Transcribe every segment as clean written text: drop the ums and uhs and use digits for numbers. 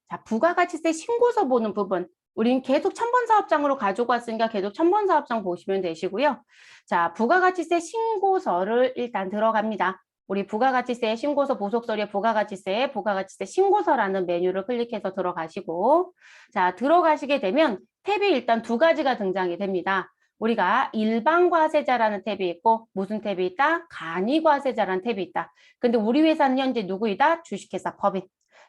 자, 부가가치세 신고서 보는 부분. 우린 계속 첨번사업장으로 가지고 왔으니까 계속 첨번사업장 보시면 되시고요. 자, 부가가치세 신고서를 일단 들어갑니다. 우리 부가가치세 신고서 보속서류의 부가가치세 신고서라는 메뉴를 클릭해서 들어가시고, 자, 들어가시게 되면 탭이 일단 두 가지가 등장이 됩니다. 우리가 일반과세자라는 탭이 있고 무슨 탭이 있다? 간이과세자라는 탭이 있다. 근데 우리 회사는 현재 누구이다? 주식회사 법인.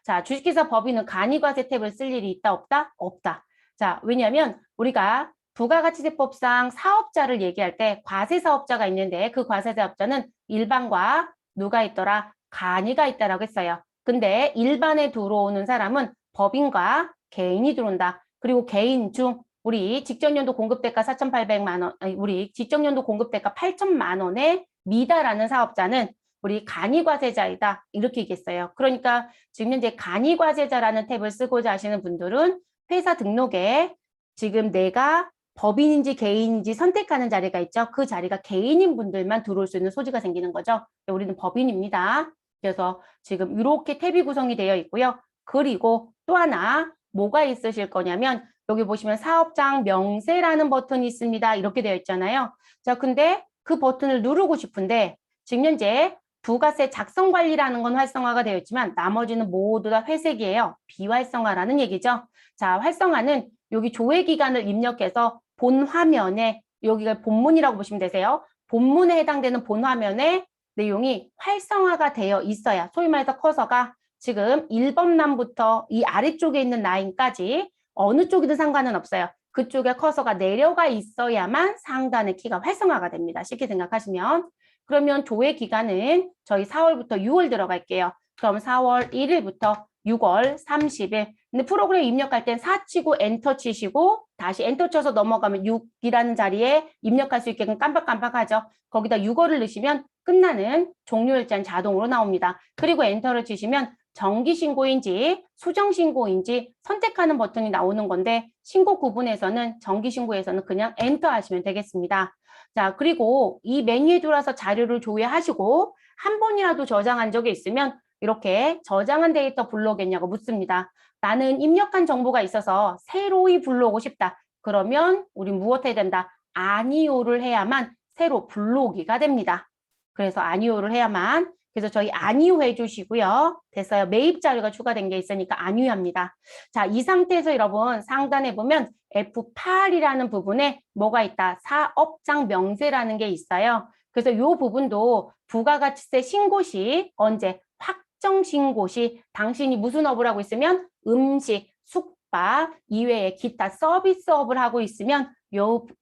자, 주식회사 법인은 간이과세 탭을 쓸 일이 있다 없다? 없다. 자, 왜냐하면 우리가 부가가치세법상 사업자를 얘기할 때 과세사업자가 있는데 그 과세사업자는 일반과 누가 있더라? 간이가 있다라고 했어요. 근데 일반에 들어오는 사람은 법인과 개인이 들어온다. 그리고 개인 중 우리 직전연도 공급대가 4,800만 원, 아니, 우리 직전연도 공급대가 8천만 원에 미다라는 사업자는 우리 간이과세자이다. 이렇게 얘기했어요. 그러니까 지금 현재 간이과세자라는 탭을 쓰고자 하시는 분들은 회사 등록에 지금 내가 법인인지 개인인지 선택하는 자리가 있죠. 그 자리가 개인인 분들만 들어올 수 있는 소지가 생기는 거죠. 우리는 법인입니다. 그래서 지금 이렇게 탭이 구성이 되어 있고요. 그리고 또 하나 뭐가 있으실 거냐면 여기 보시면 사업장 명세라는 버튼이 있습니다. 이렇게 되어 있잖아요. 자, 근데 그 버튼을 누르고 싶은데 지금 현재 부가세 작성 관리라는 건 활성화가 되어 있지만 나머지는 모두 다 회색이에요. 비활성화라는 얘기죠. 자, 활성화는 여기 조회 기간을 입력해서 본 화면에 여기가 본문이라고 보시면 되세요. 본문에 해당되는 본 화면에 내용이 활성화가 되어 있어야 소위 말해서 커서가 지금 1번란부터 이 아래쪽에 있는 라인까지 어느 쪽이든 상관은 없어요. 그쪽에 커서가 내려가 있어야만 상단의 키가 활성화가 됩니다. 쉽게 생각하시면. 그러면 조회 기간은 저희 4월부터 6월 들어갈게요. 그럼 4월 1일부터 6월 30일. 근데 프로그램 입력할 땐 4 치고 엔터 치시고 다시 엔터 쳐서 넘어가면 6이라는 자리에 입력할 수 있게끔 깜빡깜빡하죠. 거기다 6월을 넣으시면 끝나는 종료일자는 자동으로 나옵니다. 그리고 엔터를 치시면 정기신고인지 수정신고인지 선택하는 버튼이 나오는 건데 신고 구분에서는 정기신고에서는 그냥 엔터 하시면 되겠습니다. 자, 그리고 이 메뉴에 들어와서 자료를 조회하시고 한 번이라도 저장한 적이 있으면 이렇게 저장한 데이터 불러오겠냐고 묻습니다. 나는 입력한 정보가 있어서 새로이 불러오고 싶다. 그러면 우리 무엇 해야 된다? 아니오를 해야만 새로 불러오기가 됩니다. 그래서 아니오를 해야만. 그래서 저희 아니오 해주시고요. 됐어요. 매입 자료가 추가된 게 있으니까 아니오합니다. 자, 이 상태에서 여러분 상단에 보면 F8이라는 부분에 뭐가 있다? 사업장 명세라는 게 있어요. 그래서 이 부분도 부가가치세 신고 시 언제? 확정 신고 시 당신이 무슨 업을 하고 있으면 음식, 숙박 이외에 기타 서비스업을 하고 있으면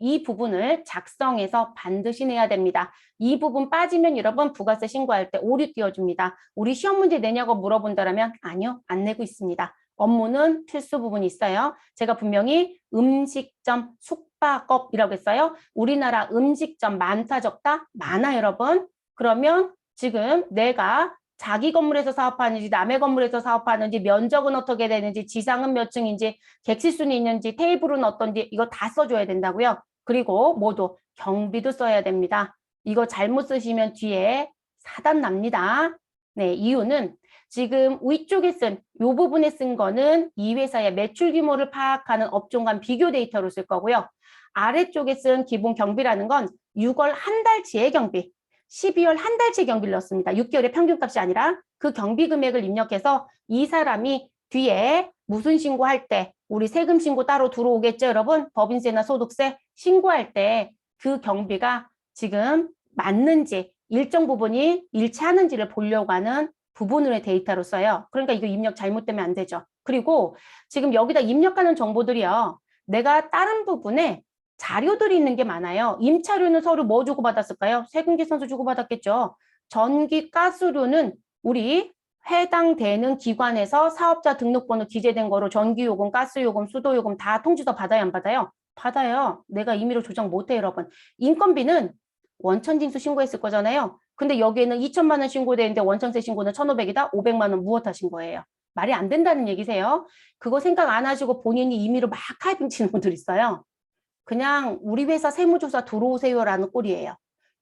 이 부분을 작성해서 반드시 내야 됩니다. 이 부분 빠지면 여러분 부가세 신고할 때 오류 띄워줍니다. 우리 시험 문제 내냐고 물어본다면 아니요, 안 내고 있습니다. 업무는 필수 부분이 있어요. 제가 분명히 음식점, 숙박업이라고 했어요. 우리나라 음식점 많다 적다? 많아 여러분. 그러면 지금 내가 자기 건물에서 사업하는지 남의 건물에서 사업하는지 면적은 어떻게 되는지 지상은 몇 층인지 객실수는 있는지 테이블은 어떤지 이거 다 써줘야 된다고요. 그리고 모두 경비도 써야 됩니다. 이거 잘못 쓰시면 뒤에 사단 납니다. 네, 이유는 지금 위쪽에 쓴 이 부분에 쓴 거는 이 회사의 매출 규모를 파악하는 업종 간 비교 데이터로 쓸 거고요. 아래쪽에 쓴 기본 경비라는 건 6월 한 달치의 경비, 12월 한 달치 경비를 넣습니다. 6개월의 평균값이 아니라 그 경비 금액을 입력해서 이 사람이 뒤에 무슨 신고할 때 우리 세금 신고 따로 들어오겠죠, 여러분? 법인세나 소득세 신고할 때 그 경비가 지금 맞는지 일정 부분이 일치하는지를 보려고 하는 부분의 데이터로 써요. 그러니까 이거 입력 잘못되면 안 되죠. 그리고 지금 여기다 입력하는 정보들이요. 내가 다른 부분에 자료들이 있는 게 많아요. 임차료는 서로 뭐 주고받았을까요? 세금계산서 주고받았겠죠. 전기, 가스료는 우리 해당되는 기관에서 사업자 등록번호 기재된 거로 전기요금, 가스요금, 수도요금 다 통지서 받아요, 안 받아요? 받아요. 내가 임의로 조정 못해요, 여러분. 인건비는 원천징수 신고했을 거잖아요. 근데 여기에는 2천만 원 신고되는데 원천세 신고는 1,500이다? 500만 원 무엇 하신 거예요? 말이 안 된다는 얘기세요. 그거 생각 안 하시고 본인이 임의로 막 타이핑 치는 분들 있어요. 그냥 우리 회사 세무조사 들어오세요라는 꼴이에요.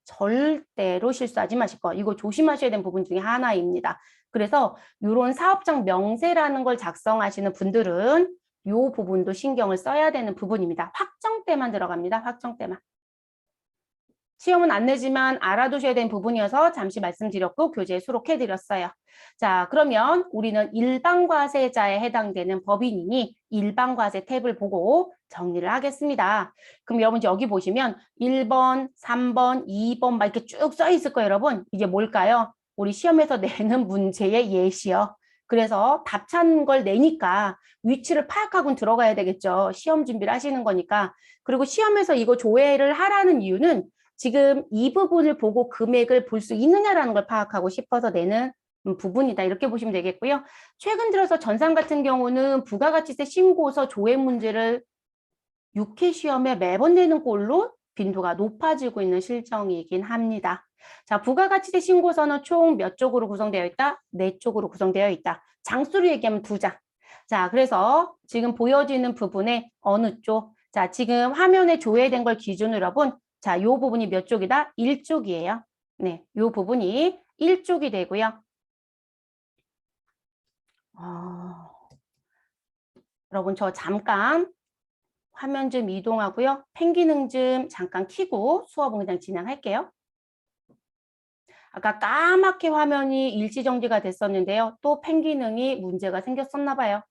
절대로 실수하지 마실 거. 이거 조심하셔야 되는 부분 중에 하나입니다. 그래서 이런 사업장 명세라는 걸 작성하시는 분들은 이 부분도 신경을 써야 되는 부분입니다. 확정 때만 들어갑니다. 확정 때만. 시험은 안 내지만 알아두셔야 되는 부분이어서 잠시 말씀드렸고 교재에 수록해드렸어요. 자, 그러면 우리는 일반과세자에 해당되는 법인이니 일반과세 탭을 보고 정리를 하겠습니다. 그럼 여러분 여기 보시면 1번, 3번, 2번 막 이렇게 쭉 써 있을 거예요, 여러분. 이게 뭘까요? 우리 시험에서 내는 문제의 예시요. 그래서 답 찾는 걸 내니까 위치를 파악하고 들어가야 되겠죠. 시험 준비를 하시는 거니까. 그리고 시험에서 이거 조회를 하라는 이유는 지금 이 부분을 보고 금액을 볼 수 있느냐라는 걸 파악하고 싶어서 내는 부분이다. 이렇게 보시면 되겠고요. 최근 들어서 전산 같은 경우는 부가가치세 신고서 조회 문제를 6회 시험에 매번 내는 꼴로 빈도가 높아지고 있는 실정이긴 합니다. 자, 부가가치세 신고서는 총 몇 쪽으로 구성되어 있다? 4쪽으로 구성되어 있다. 장수로 얘기하면 2장. 자, 그래서 지금 보여지는 부분에 어느 쪽? 자, 지금 화면에 조회된 걸 기준으로 여러분, 자, 요 부분이 몇 쪽이다? 1쪽이에요. 네, 요 부분이 1쪽이 되고요. 여러분, 저 잠깐 화면 좀 이동하고요. 펜 기능 좀 잠깐 켜고 수업은 그냥 진행할게요. 아까 까맣게 화면이 일시정지가 됐었는데요. 또 펜 기능이 문제가 생겼었나 봐요.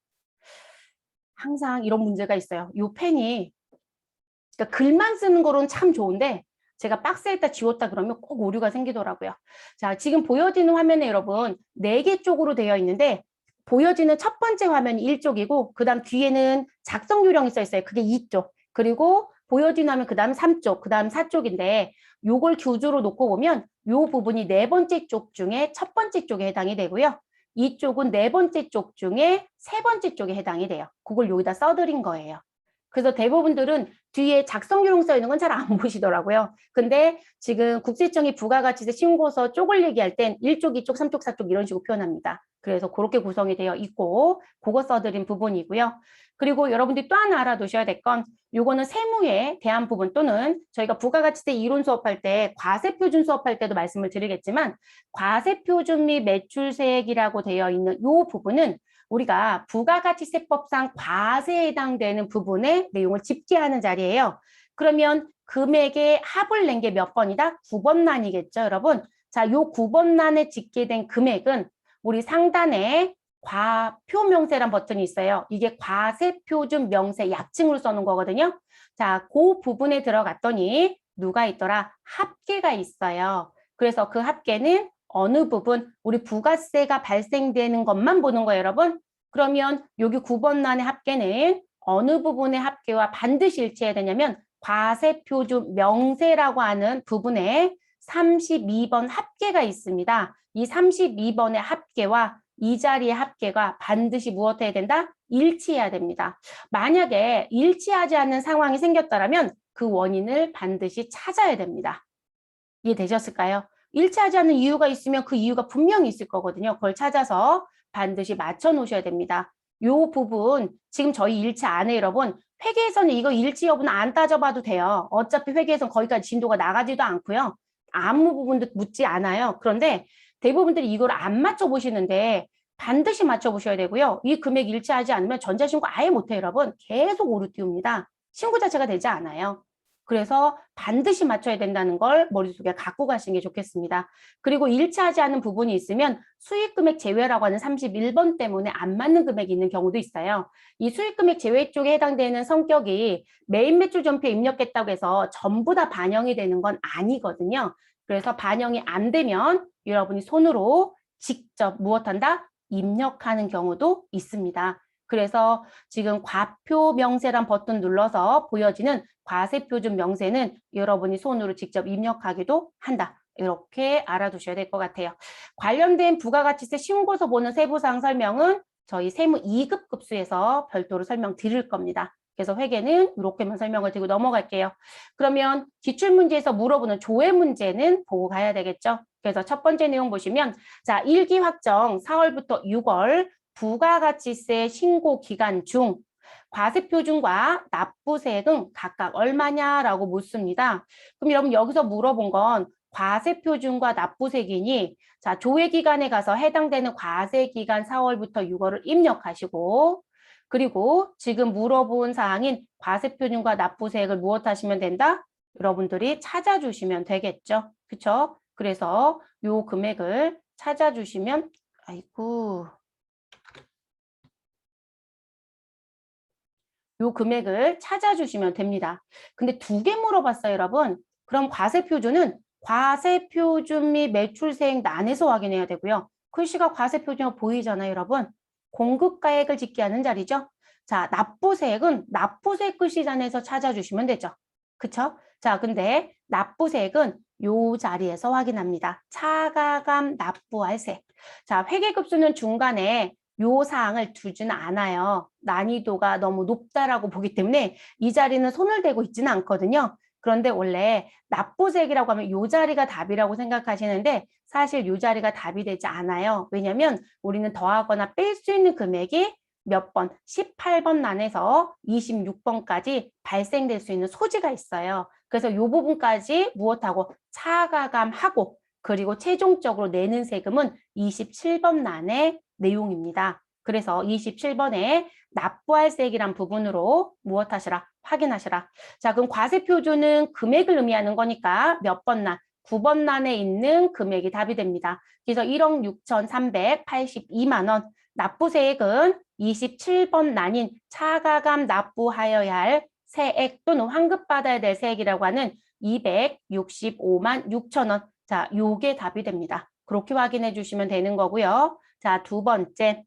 항상 이런 문제가 있어요. 이 펜이 그러니까 글만 쓰는 거로는 참 좋은데 제가 박스에다 지웠다 그러면 꼭 오류가 생기더라고요. 자, 지금 보여지는 화면에 여러분 4개 쪽으로 되어 있는데 보여지는 첫 번째 화면이 1쪽이고 그 다음 뒤에는 작성 요령이 써 있어요. 그게 2쪽. 그리고 보여지는 화면 그 다음 3쪽, 그 다음 4쪽인데 요걸 교주로 놓고 보면 요 부분이 4번째 쪽 중에 첫 번째 쪽에 해당이 되고요. 이쪽은 4번째 쪽 중에 3번째 쪽에 해당이 돼요. 그걸 여기다 써드린 거예요. 그래서 대부분들은 뒤에 작성 요령 써 있는 건 잘 안 보시더라고요. 근데 지금 국세청이 부가가치세 신고서 쪽을 얘기할 땐 1쪽, 2쪽, 3쪽, 4쪽 이런 식으로 표현합니다. 그래서 그렇게 구성이 되어 있고 그거 써드린 부분이고요. 그리고 여러분들이 또 하나 알아두셔야 될 건 요거는 세무에 대한 부분 또는 저희가 부가가치세 이론 수업할 때 과세표준 수업할 때도 말씀을 드리겠지만 과세표준 및 매출세액이라고 되어 있는 요 부분은 우리가 부가가치세법상 과세에 해당되는 부분의 내용을 집계하는 자리예요. 그러면 금액의 합을 낸 게 몇 번이다? 9번란이겠죠, 여러분? 자, 요 9번란에 집계된 금액은 우리 상단에 과표명세란 버튼이 있어요. 이게 과세표준 명세 약칭으로 써놓은 거거든요. 자, 그 부분에 들어갔더니 누가 있더라? 합계가 있어요. 그래서 그 합계는 어느 부분 우리 부가세가 발생되는 것만 보는 거예요, 여러분. 그러면 여기 9번란의 합계는 어느 부분의 합계와 반드시 일치해야 되냐면 과세표준 명세라고 하는 부분에 32번 합계가 있습니다. 이 32번의 합계와 이 자리의 합계가 반드시 무엇해야 된다? 일치해야 됩니다. 만약에 일치하지 않는 상황이 생겼다면 그 원인을 반드시 찾아야 됩니다. 이해되셨을까요? 일치하지 않는 이유가 있으면 그 이유가 분명히 있을 거거든요. 그걸 찾아서 반드시 맞춰 놓으셔야 됩니다. 요 부분 지금 저희 일치 안 해요, 여러분. 회계에서는 이거 일치 여부는 안 따져봐도 돼요. 어차피 회계에서는 거기까지 진도가 나가지도 않고요. 아무 부분도 묻지 않아요. 그런데 대부분들이 이걸 안 맞춰보시는데 반드시 맞춰보셔야 되고요. 이 금액 일치하지 않으면 전자신고 아예 못해요, 여러분. 계속 오류 띄웁니다. 신고 자체가 되지 않아요. 그래서 반드시 맞춰야 된다는 걸 머릿속에 갖고 가시는 게 좋겠습니다. 그리고 일치하지 않은 부분이 있으면 수익금액 제외라고 하는 31번 때문에 안 맞는 금액이 있는 경우도 있어요. 이 수익금액 제외 쪽에 해당되는 성격이 메인 매출 전표에 입력했다고 해서 전부 다 반영이 되는 건 아니거든요. 그래서 반영이 안 되면 여러분이 손으로 직접 무엇한다? 입력하는 경우도 있습니다. 그래서 지금 과표 명세란 버튼 눌러서 보여지는 과세표준 명세는 여러분이 손으로 직접 입력하기도 한다. 이렇게 알아두셔야 될 것 같아요. 관련된 부가가치세 신고서 보는 세부사항 설명은 저희 세무 2급 급수에서 별도로 설명드릴 겁니다. 그래서 회계는 이렇게만 설명을 드리고 넘어갈게요. 그러면 기출문제에서 물어보는 조회 문제는 보고 가야 되겠죠. 그래서 첫 번째 내용 보시면 자, 1기 확정 4월부터 6월 부가가치세 신고 기간 중 과세표준과 납부세액은 각각 얼마냐라고 묻습니다. 그럼 여러분 여기서 물어본 건 과세표준과 납부세기니 자, 조회기간에 가서 해당되는 과세기간 4월부터 6월을 입력하시고 그리고 지금 물어본 사항인 과세표준과 납부세액을 무엇 하시면 된다? 여러분들이 찾아주시면 되겠죠. 그쵸? 그래서 요 금액을 찾아주시면 아이고 요 금액을 찾아주시면 됩니다. 근데 두 개 물어봤어요, 여러분. 그럼 과세표준은 과세표준 및 매출세액 난에서 확인해야 되고요. 글씨가 과세표준으로 보이잖아요, 여러분. 공급가액을 짓게 하는 자리죠. 자, 납부세액은 납부세액 글씨잔에서 찾아주시면 되죠. 그쵸? 자, 근데 납부세액은 요 자리에서 확인합니다. 차가감 납부할세. 자, 회계급수는 중간에 요 사항을 두지는 않아요. 난이도가 너무 높다라고 보기 때문에 이 자리는 손을 대고 있지는 않거든요. 그런데 원래 납부세액이라고 하면 요 자리가 답이라고 생각하시는데 사실 요 자리가 답이 되지 않아요. 왜냐하면 우리는 더하거나 뺄 수 있는 금액이 몇 번, 18번 난에서 26번까지 발생될 수 있는 소지가 있어요. 그래서 이 부분까지 무엇하고 차가감하고 그리고 최종적으로 내는 세금은 27번 난의 내용입니다. 그래서 27번에 납부할세액이란 부분으로 무엇 하시라? 확인하시라. 자, 그럼 과세표준은 금액을 의미하는 거니까 몇 번 난? 9번 난에 있는 금액이 답이 됩니다. 그래서 1억 6,382만 원. 납부세액은 27번 난인 차가감 납부하여야 할 세액 또는 환급받아야 될 세액이라고 하는 265만 6천 원. 자, 요게 답이 됩니다. 그렇게 확인해 주시면 되는 거고요. 자, 두 번째.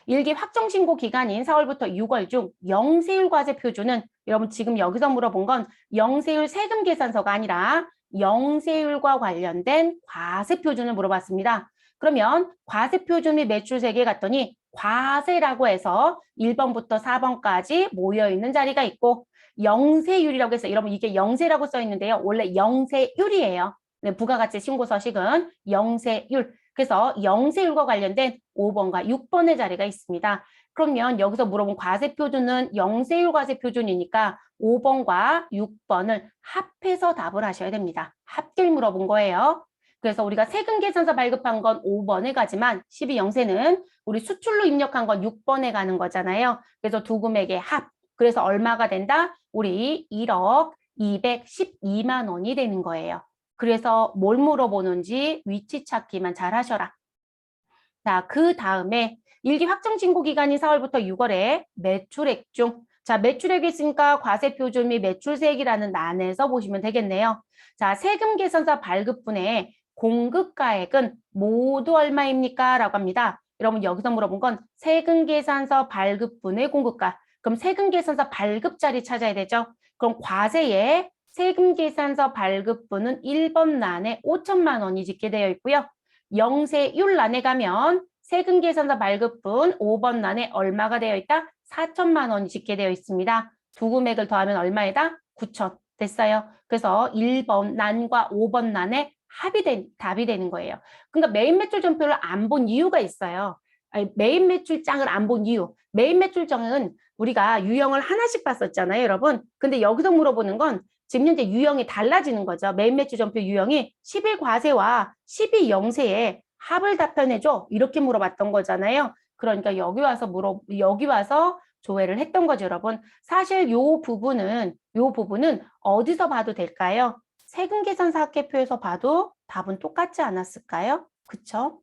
일기 확정신고 기간인 4월부터 6월 중 영세율 과세 표준은 여러분 지금 여기서 물어본 건 영세율 세금 계산서가 아니라 영세율과 관련된 과세 표준을 물어봤습니다. 그러면 과세 표준 및 매출세계에 갔더니 과세라고 해서 1번부터 4번까지 모여있는 자리가 있고 영세율이라고 해서 여러분 이게 영세라고 써 있는데요. 원래 영세율이에요. 네, 부가가치 신고서식은 영세율. 그래서 영세율과 관련된 5번과 6번의 자리가 있습니다. 그러면 여기서 물어본 과세표준은 영세율 과세표준이니까 5번과 6번을 합해서 답을 하셔야 됩니다. 합계를 물어본 거예요. 그래서 우리가 세금계산서 발급한 건 5번에 가지만 12영세는 우리 수출로 입력한 건 6번에 가는 거잖아요. 그래서 두 금액의 합. 그래서 얼마가 된다? 우리 1억 212만 원이 되는 거예요. 그래서 뭘 물어보는지 위치 찾기만 잘 하셔라. 자, 그 다음에 일기 확정 신고 기간이 4월부터 6월에 매출액 중 자, 매출액이 있으니까 과세표준 및 매출세액이라는 난에서 보시면 되겠네요. 자, 세금계산서 발급분의 공급가액은 모두 얼마입니까? 라고 합니다. 여러분 여기서 물어본 건 세금계산서 발급분의 공급가. 그럼 세금계산서 발급자리 찾아야 되죠. 그럼 과세에 세금계산서 발급분은 1번 난에 5천만 원이 짓게 되어 있고요. 영세율 난에 가면 세금계산서 발급분 5번 난에 얼마가 되어 있다? 4천만 원이 짓게 되어 있습니다. 두 금액을 더하면 얼마이다? 9천. 됐어요. 그래서 1번 난과 5번 난에 답이 되는 거예요. 그러니까 메인 매출 전표를 안 본 이유가 있어요. 아니, 메인 매출장을 안 본 이유. 메인 매출장은 우리가 유형을 하나씩 봤었잖아요, 여러분. 근데 여기서 물어보는 건 지금 현재 유형이 달라지는 거죠. 메인 매출 전표 유형이 11과세와 12영세에 합을 답변해줘. 이렇게 물어봤던 거잖아요. 그러니까 여기 와서 조회를 했던 거죠, 여러분. 사실 요 부분은 어디서 봐도 될까요? 세금계산서 합계표에서 봐도 답은 똑같지 않았을까요? 그쵸?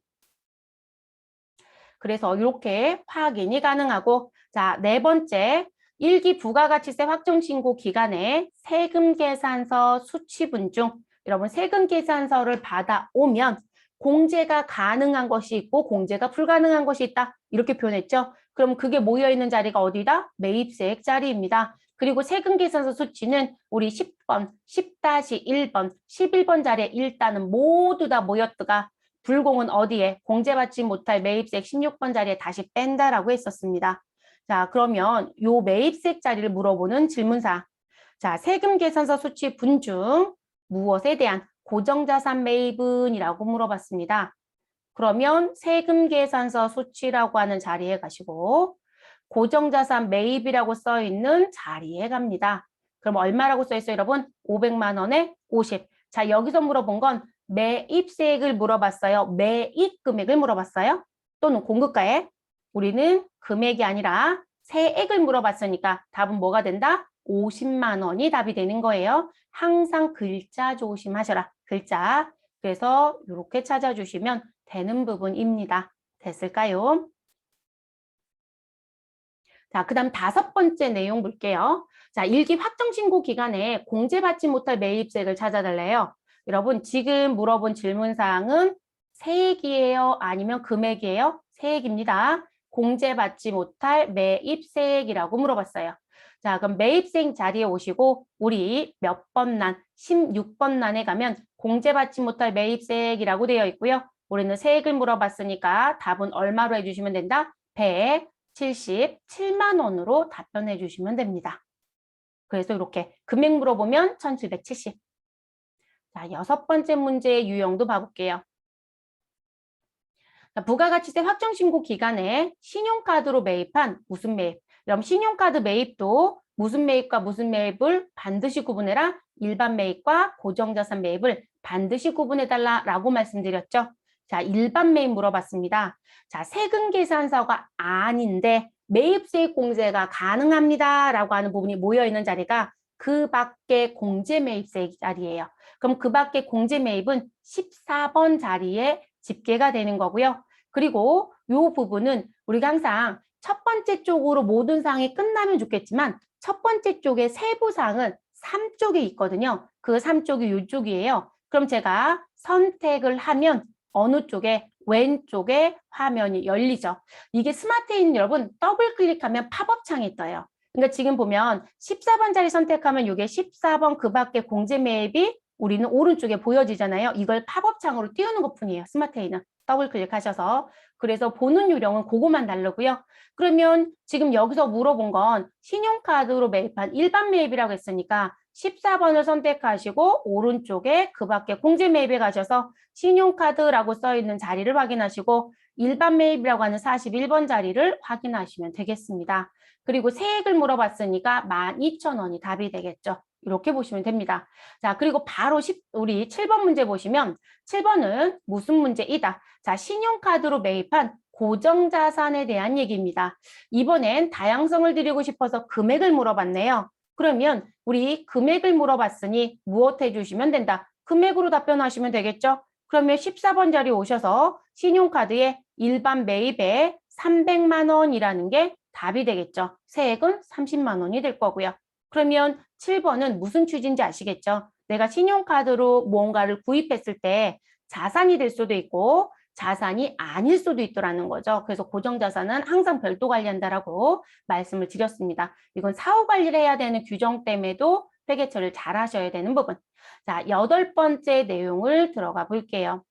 그래서 이렇게 확인이 가능하고 자, 네 번째 일기 부가가치세 확정신고 기간에 세금계산서 수취분 중 여러분 세금계산서를 받아오면 공제가 가능한 것이 있고 공제가 불가능한 것이 있다. 이렇게 표현했죠. 그럼 그게 모여있는 자리가 어디다? 매입세액 자리입니다. 그리고 세금계산서 수치는 우리 10번, 10-1번, 11번 자리에 일단은 모두 다 모였다가 불공은 어디에? 공제받지 못할 매입세액 16번 자리에 다시 뺀다라고 했었습니다. 자, 그러면 요 매입세액 자리를 물어보는 질문사. 자, 세금계산서 수치 분 중 무엇에 대한 고정자산 매입은이라고 물어봤습니다. 그러면 세금계산서 수치라고 하는 자리에 가시고 고정자산 매입이라고 써 있는 자리에 갑니다. 그럼 얼마라고 써 있어요, 여러분? 500만 원에 50. 자, 여기서 물어본 건 매입세액을 물어봤어요. 매입 금액을 물어봤어요. 또는 공급가액. 우리는 금액이 아니라 세액을 물어봤으니까 답은 뭐가 된다? 50만 원이 답이 되는 거예요. 항상 글자 조심하셔라. 글자. 그래서 이렇게 찾아주시면 되는 부분입니다. 됐을까요? 자, 그 다음 5번째 내용 볼게요. 자, 일기 확정신고 기간에 공제받지 못할 매입세액을 찾아달래요. 여러분, 지금 물어본 질문사항은 세액이에요? 아니면 금액이에요? 세액입니다. 공제받지 못할 매입세액이라고 물어봤어요. 자, 그럼 매입세액 자리에 오시고 우리 몇 번 란, 16번 란에 가면 공제받지 못할 매입세액이라고 되어 있고요. 우리는 세액을 물어봤으니까 답은 얼마로 해주시면 된다? 177만 원으로 답변해 주시면 됩니다. 그래서 이렇게 금액 물어보면 1770. 자, 6번째 문제의 유형도 봐볼게요. 부가가치세 확정신고 기간에 신용카드로 매입한 무슨 매입? 그럼 신용카드 매입도 무슨 매입과 무슨 매입을 반드시 구분해라. 일반 매입과 고정자산 매입을 반드시 구분해달라라고 말씀드렸죠. 자, 일반 매입 물어봤습니다. 자, 세금 계산서가 아닌데 매입세액 공제가 가능합니다라고 하는 부분이 모여있는 자리가 그 밖에 공제 매입세액 자리예요. 그럼 그 밖에 공제 매입은 14번 자리에 집계가 되는 거고요. 그리고 이 부분은 우리가 항상 첫 번째 쪽으로 모든 사항이 끝나면 좋겠지만 첫 번째 쪽의 세부 사항은 3쪽에 있거든요. 그 3쪽이 이쪽이에요. 그럼 제가 선택을 하면 어느 쪽에 왼쪽에 화면이 열리죠. 이게 스마트인 여러분 더블 클릭하면 팝업 창이 떠요. 그러니까 지금 보면 14번 자리 선택하면 이게 14번 그 밖에 공제 매입이 우리는 오른쪽에 보여지잖아요. 이걸 팝업 창으로 띄우는 것뿐이에요. 스마트에는 더블 클릭하셔서. 그래서 보는 요령은 그거만 다르고요. 그러면 지금 여기서 물어본 건 신용카드로 매입한 일반 매입이라고 했으니까 14번을 선택하시고 오른쪽에 그 밖에 공제 매입에 가셔서 신용카드라고 써 있는 자리를 확인하시고 일반 매입이라고 하는 41번 자리를 확인하시면 되겠습니다. 그리고 세액을 물어봤으니까 12,000원이 답이 되겠죠. 이렇게 보시면 됩니다. 자, 그리고 바로 우리 7번 문제 보시면 7번은 무슨 문제이다. 자, 신용카드로 매입한 고정자산에 대한 얘기입니다. 이번엔 다양성을 드리고 싶어서 금액을 물어봤네요. 그러면 우리 금액을 물어봤으니 무엇 해주시면 된다. 금액으로 답변하시면 되겠죠. 그러면 14번 자리 오셔서 신용카드에 일반 매입에 300만 원이라는 게 답이 되겠죠. 세액은 30만 원이 될 거고요. 그러면 7번은 무슨 취지인지 아시겠죠? 내가 신용카드로 뭔가를 구입했을 때 자산이 될 수도 있고 자산이 아닐 수도 있더라는 거죠. 그래서 고정자산은 항상 별도 관리한다라고 말씀을 드렸습니다. 이건 사후 관리를 해야 되는 규정 때문에도 회계처리를 잘 하셔야 되는 부분. 자, 8번째 내용을 들어가 볼게요.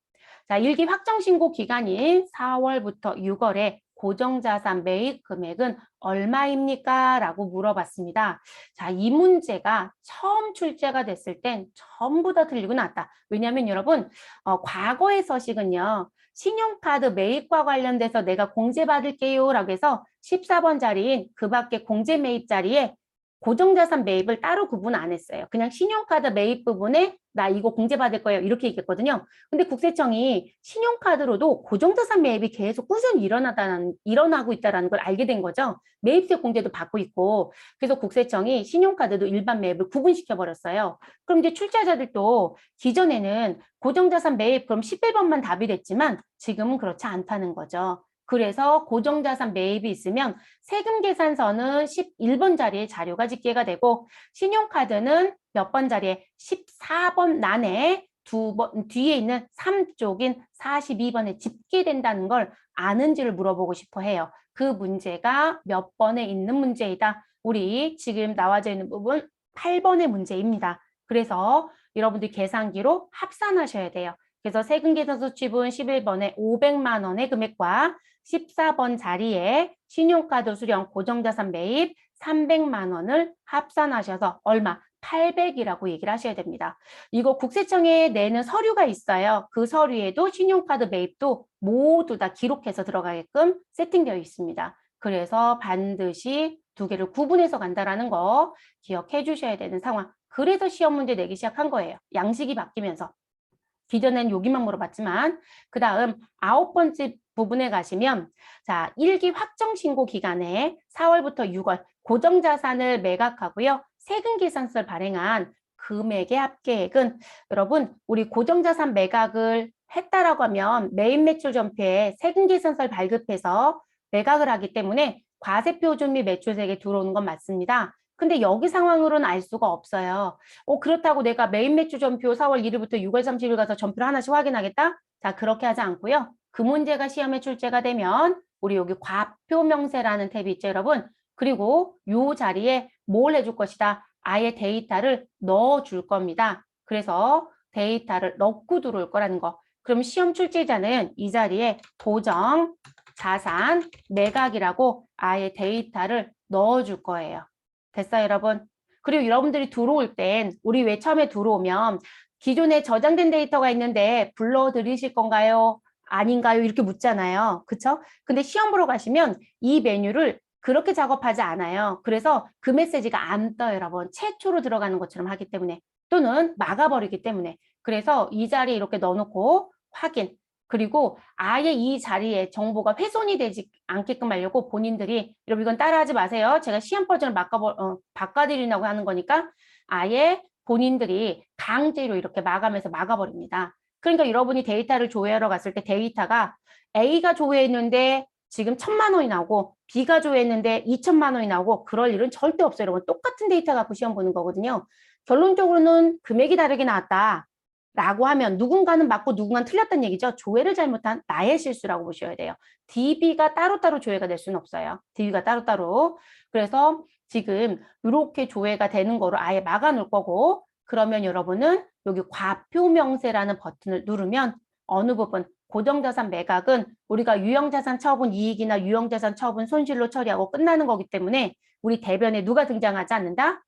자, 일기 확정신고 기간인 4월부터 6월에 고정자산 매입 금액은 얼마입니까? 라고 물어봤습니다. 자, 이 문제가 처음 출제가 됐을 땐 전부 다 틀리고 났다. 왜냐하면 여러분, 과거의 서식은요. 신용카드 매입과 관련돼서 내가 공제받을게요 라고 해서 14번 자리인 그 밖에 공제 매입 자리에 고정자산 매입을 따로 구분 안 했어요. 그냥 신용카드 매입 부분에 나 이거 공제받을 거예요. 이렇게 얘기했거든요. 근데 국세청이 신용카드로도 고정자산 매입이 계속 꾸준히 일어나고 있다는 걸 알게 된 거죠. 매입세 공제도 받고 있고. 그래서 국세청이 신용카드도 일반 매입을 구분시켜버렸어요. 그럼 이제 출제자들도 기존에는 고정자산 매입 그럼 11번만 답이 됐지만 지금은 그렇지 않다는 거죠. 그래서 고정자산 매입이 있으면 세금 계산서는 11번 자리에 자료가 집계가 되고 신용카드는 몇 번 자리에 14번 란에 뒤에 있는 3쪽인 42번에 집계된다는 걸 아는지를 물어보고 싶어 해요. 그 문제가 몇 번에 있는 문제이다. 우리 지금 나와져 있는 부분 8번의 문제입니다. 그래서 여러분들 계산기로 합산하셔야 돼요. 그래서 세금 계산서 칩은 11번에 500만 원의 금액과 14번 자리에 신용카드 수령 고정자산 매입 300만 원을 합산하셔서 얼마? 800이라고 얘기를 하셔야 됩니다. 이거 국세청에 내는 서류가 있어요. 그 서류에도 신용카드 매입도 모두 다 기록해서 들어가게끔 세팅되어 있습니다. 그래서 반드시 두 개를 구분해서 간다라는 거 기억해 주셔야 되는 상황. 그래서 시험 문제 내기 시작한 거예요. 양식이 바뀌면서. 기존엔 여기만 물어봤지만 그 다음 9번째 부분에 가시면 자 1기 확정신고 기간에 4월부터 6월 고정자산을 매각하고요. 세금계산서를 발행한 금액의 합계액은 여러분 우리 고정자산 매각을 했다라고 하면 매입매출 전표에 세금계산서를 발급해서 매각을 하기 때문에 과세표준 및 매출세액에 들어오는 건 맞습니다. 근데 여기 상황으로는 알 수가 없어요. 그렇다고 내가 메인 매출 전표 4월 1일부터 6월 30일 가서 전표를 하나씩 확인하겠다? 자, 그렇게 하지 않고요. 그 문제가 시험에 출제가 되면 우리 여기 과표 명세라는 탭이 있죠, 여러분. 그리고 요 자리에 뭘 해줄 것이다? 아예 데이터를 넣어줄 겁니다. 그래서 데이터를 넣고 들어올 거라는 거. 그럼 시험 출제자는 이 자리에 고정 자산 매각이라고 아예 데이터를 넣어줄 거예요. 됐어요, 여러분? 그리고 여러분들이 들어올 땐 우리 왜 처음에 들어오면 기존에 저장된 데이터가 있는데 불러들이실 건가요? 아닌가요? 이렇게 묻잖아요. 그쵸? 근데 시험 보러 가시면 이 메뉴를 그렇게 작업하지 않아요. 그래서 그 메시지가 안 떠요, 여러분. 최초로 들어가는 것처럼 하기 때문에 또는 막아버리기 때문에 그래서 이 자리에 이렇게 넣어놓고 확인 그리고 아예 이 자리에 정보가 훼손이 되지 않게끔 하려고 본인들이 여러분 이건 따라하지 마세요. 제가 시험 버전을 바꿔드리려고 하는 거니까 아예 본인들이 강제로 이렇게 마감해서 막아버립니다. 그러니까 여러분이 데이터를 조회하러 갔을 때 데이터가 A가 조회했는데 지금 1,000만 원이 나오고 B가 조회했는데 2,000만 원이 나오고 그럴 일은 절대 없어요. 여러분 똑같은 데이터 갖고 시험 보는 거거든요. 결론적으로는 금액이 다르게 나왔다. 라고 하면 누군가는 맞고 누군가는 틀렸다는 얘기죠. 조회를 잘못한 나의 실수라고 보셔야 돼요. DB가 따로따로 조회가 될 수는 없어요. DB가 따로따로. 그래서 지금 이렇게 조회가 되는 거로 아예 막아 놓을 거고 그러면 여러분은 여기 과표명세라는 버튼을 누르면 어느 부분 고정자산 매각은 우리가 유형자산 처분 이익이나 유형자산 처분 손실로 처리하고 끝나는 거기 때문에 우리 대변에 누가 등장하지 않는다?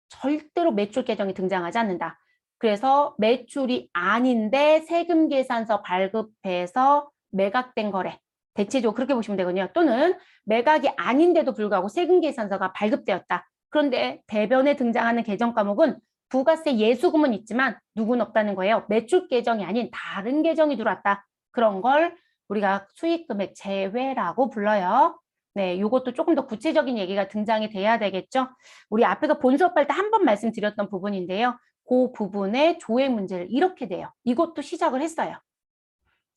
절대로 매출 계정이 등장하지 않는다. 그래서 매출이 아닌데 세금 계산서 발급해서 매각된 거래. 대체적으로 그렇게 보시면 되거든요. 또는 매각이 아닌데도 불구하고 세금 계산서가 발급되었다. 그런데 대변에 등장하는 계정 과목은 부가세 예수금은 있지만 누구는 없다는 거예요. 매출 계정이 아닌 다른 계정이 들어왔다. 그런 걸 우리가 수익금액 제외라고 불러요. 네, 이것도 조금 더 구체적인 얘기가 등장이 돼야 되겠죠. 우리 앞에서 본 수업할 때 한 번 말씀드렸던 부분인데요. 그 부분의 조회 문제를 이렇게 돼요. 이것도 시작을 했어요.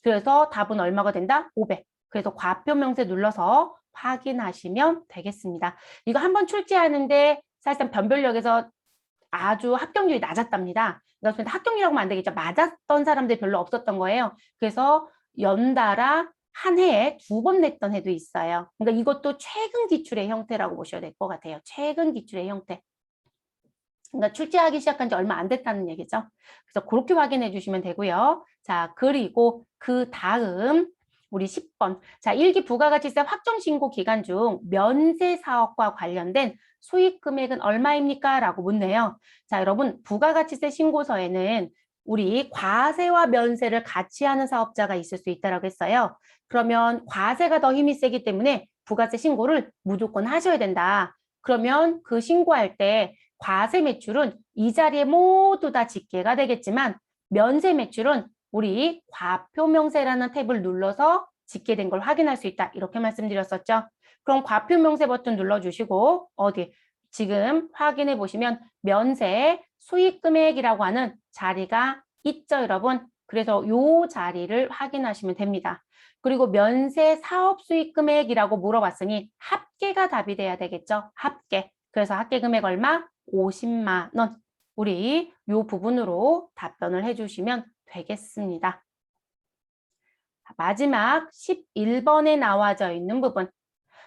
그래서 답은 얼마가 된다? 500. 그래서 과표명세 눌러서 확인하시면 되겠습니다. 이거 한번 출제하는데 사실상 변별력에서 아주 합격률이 낮았답니다. 그러니까 합격률이라고 하면 안 되겠죠. 맞았던 사람들이 별로 없었던 거예요. 그래서 연달아 한 해에 2번 냈던 해도 있어요. 그러니까 이것도 최근 기출의 형태라고 보셔야 될 것 같아요. 최근 기출의 형태. 그러니까 출제하기 시작한 지 얼마 안 됐다는 얘기죠. 그래서 그렇게 확인해 주시면 되고요. 자, 그리고 그 다음 우리 10번. 자, 1기 부가가치세 확정신고 기간 중 면세 사업과 관련된 수익 금액은 얼마입니까? 라고 묻네요. 자, 여러분 부가가치세 신고서에는 우리 과세와 면세를 같이 하는 사업자가 있을 수 있다고 했어요. 그러면 과세가 더 힘이 세기 때문에 부가세 신고를 무조건 하셔야 된다. 그러면 그 신고할 때 과세 매출은 이 자리에 모두 다 집계가 되겠지만 면세 매출은 우리 과표명세라는 탭을 눌러서 집계된 걸 확인할 수 있다. 이렇게 말씀드렸었죠. 그럼 과표명세 버튼 눌러주시고 어디 지금 확인해 보시면 면세 수익금액이라고 하는 자리가 있죠, 여러분. 그래서 요 자리를 확인하시면 됩니다. 그리고 면세 사업 수익금액이라고 물어봤으니 합계가 답이 돼야 되겠죠. 합계. 그래서 합계 금액 얼마? 50만 원. 우리 요 부분으로 답변을 해주시면 되겠습니다. 마지막 11번에 나와져 있는 부분.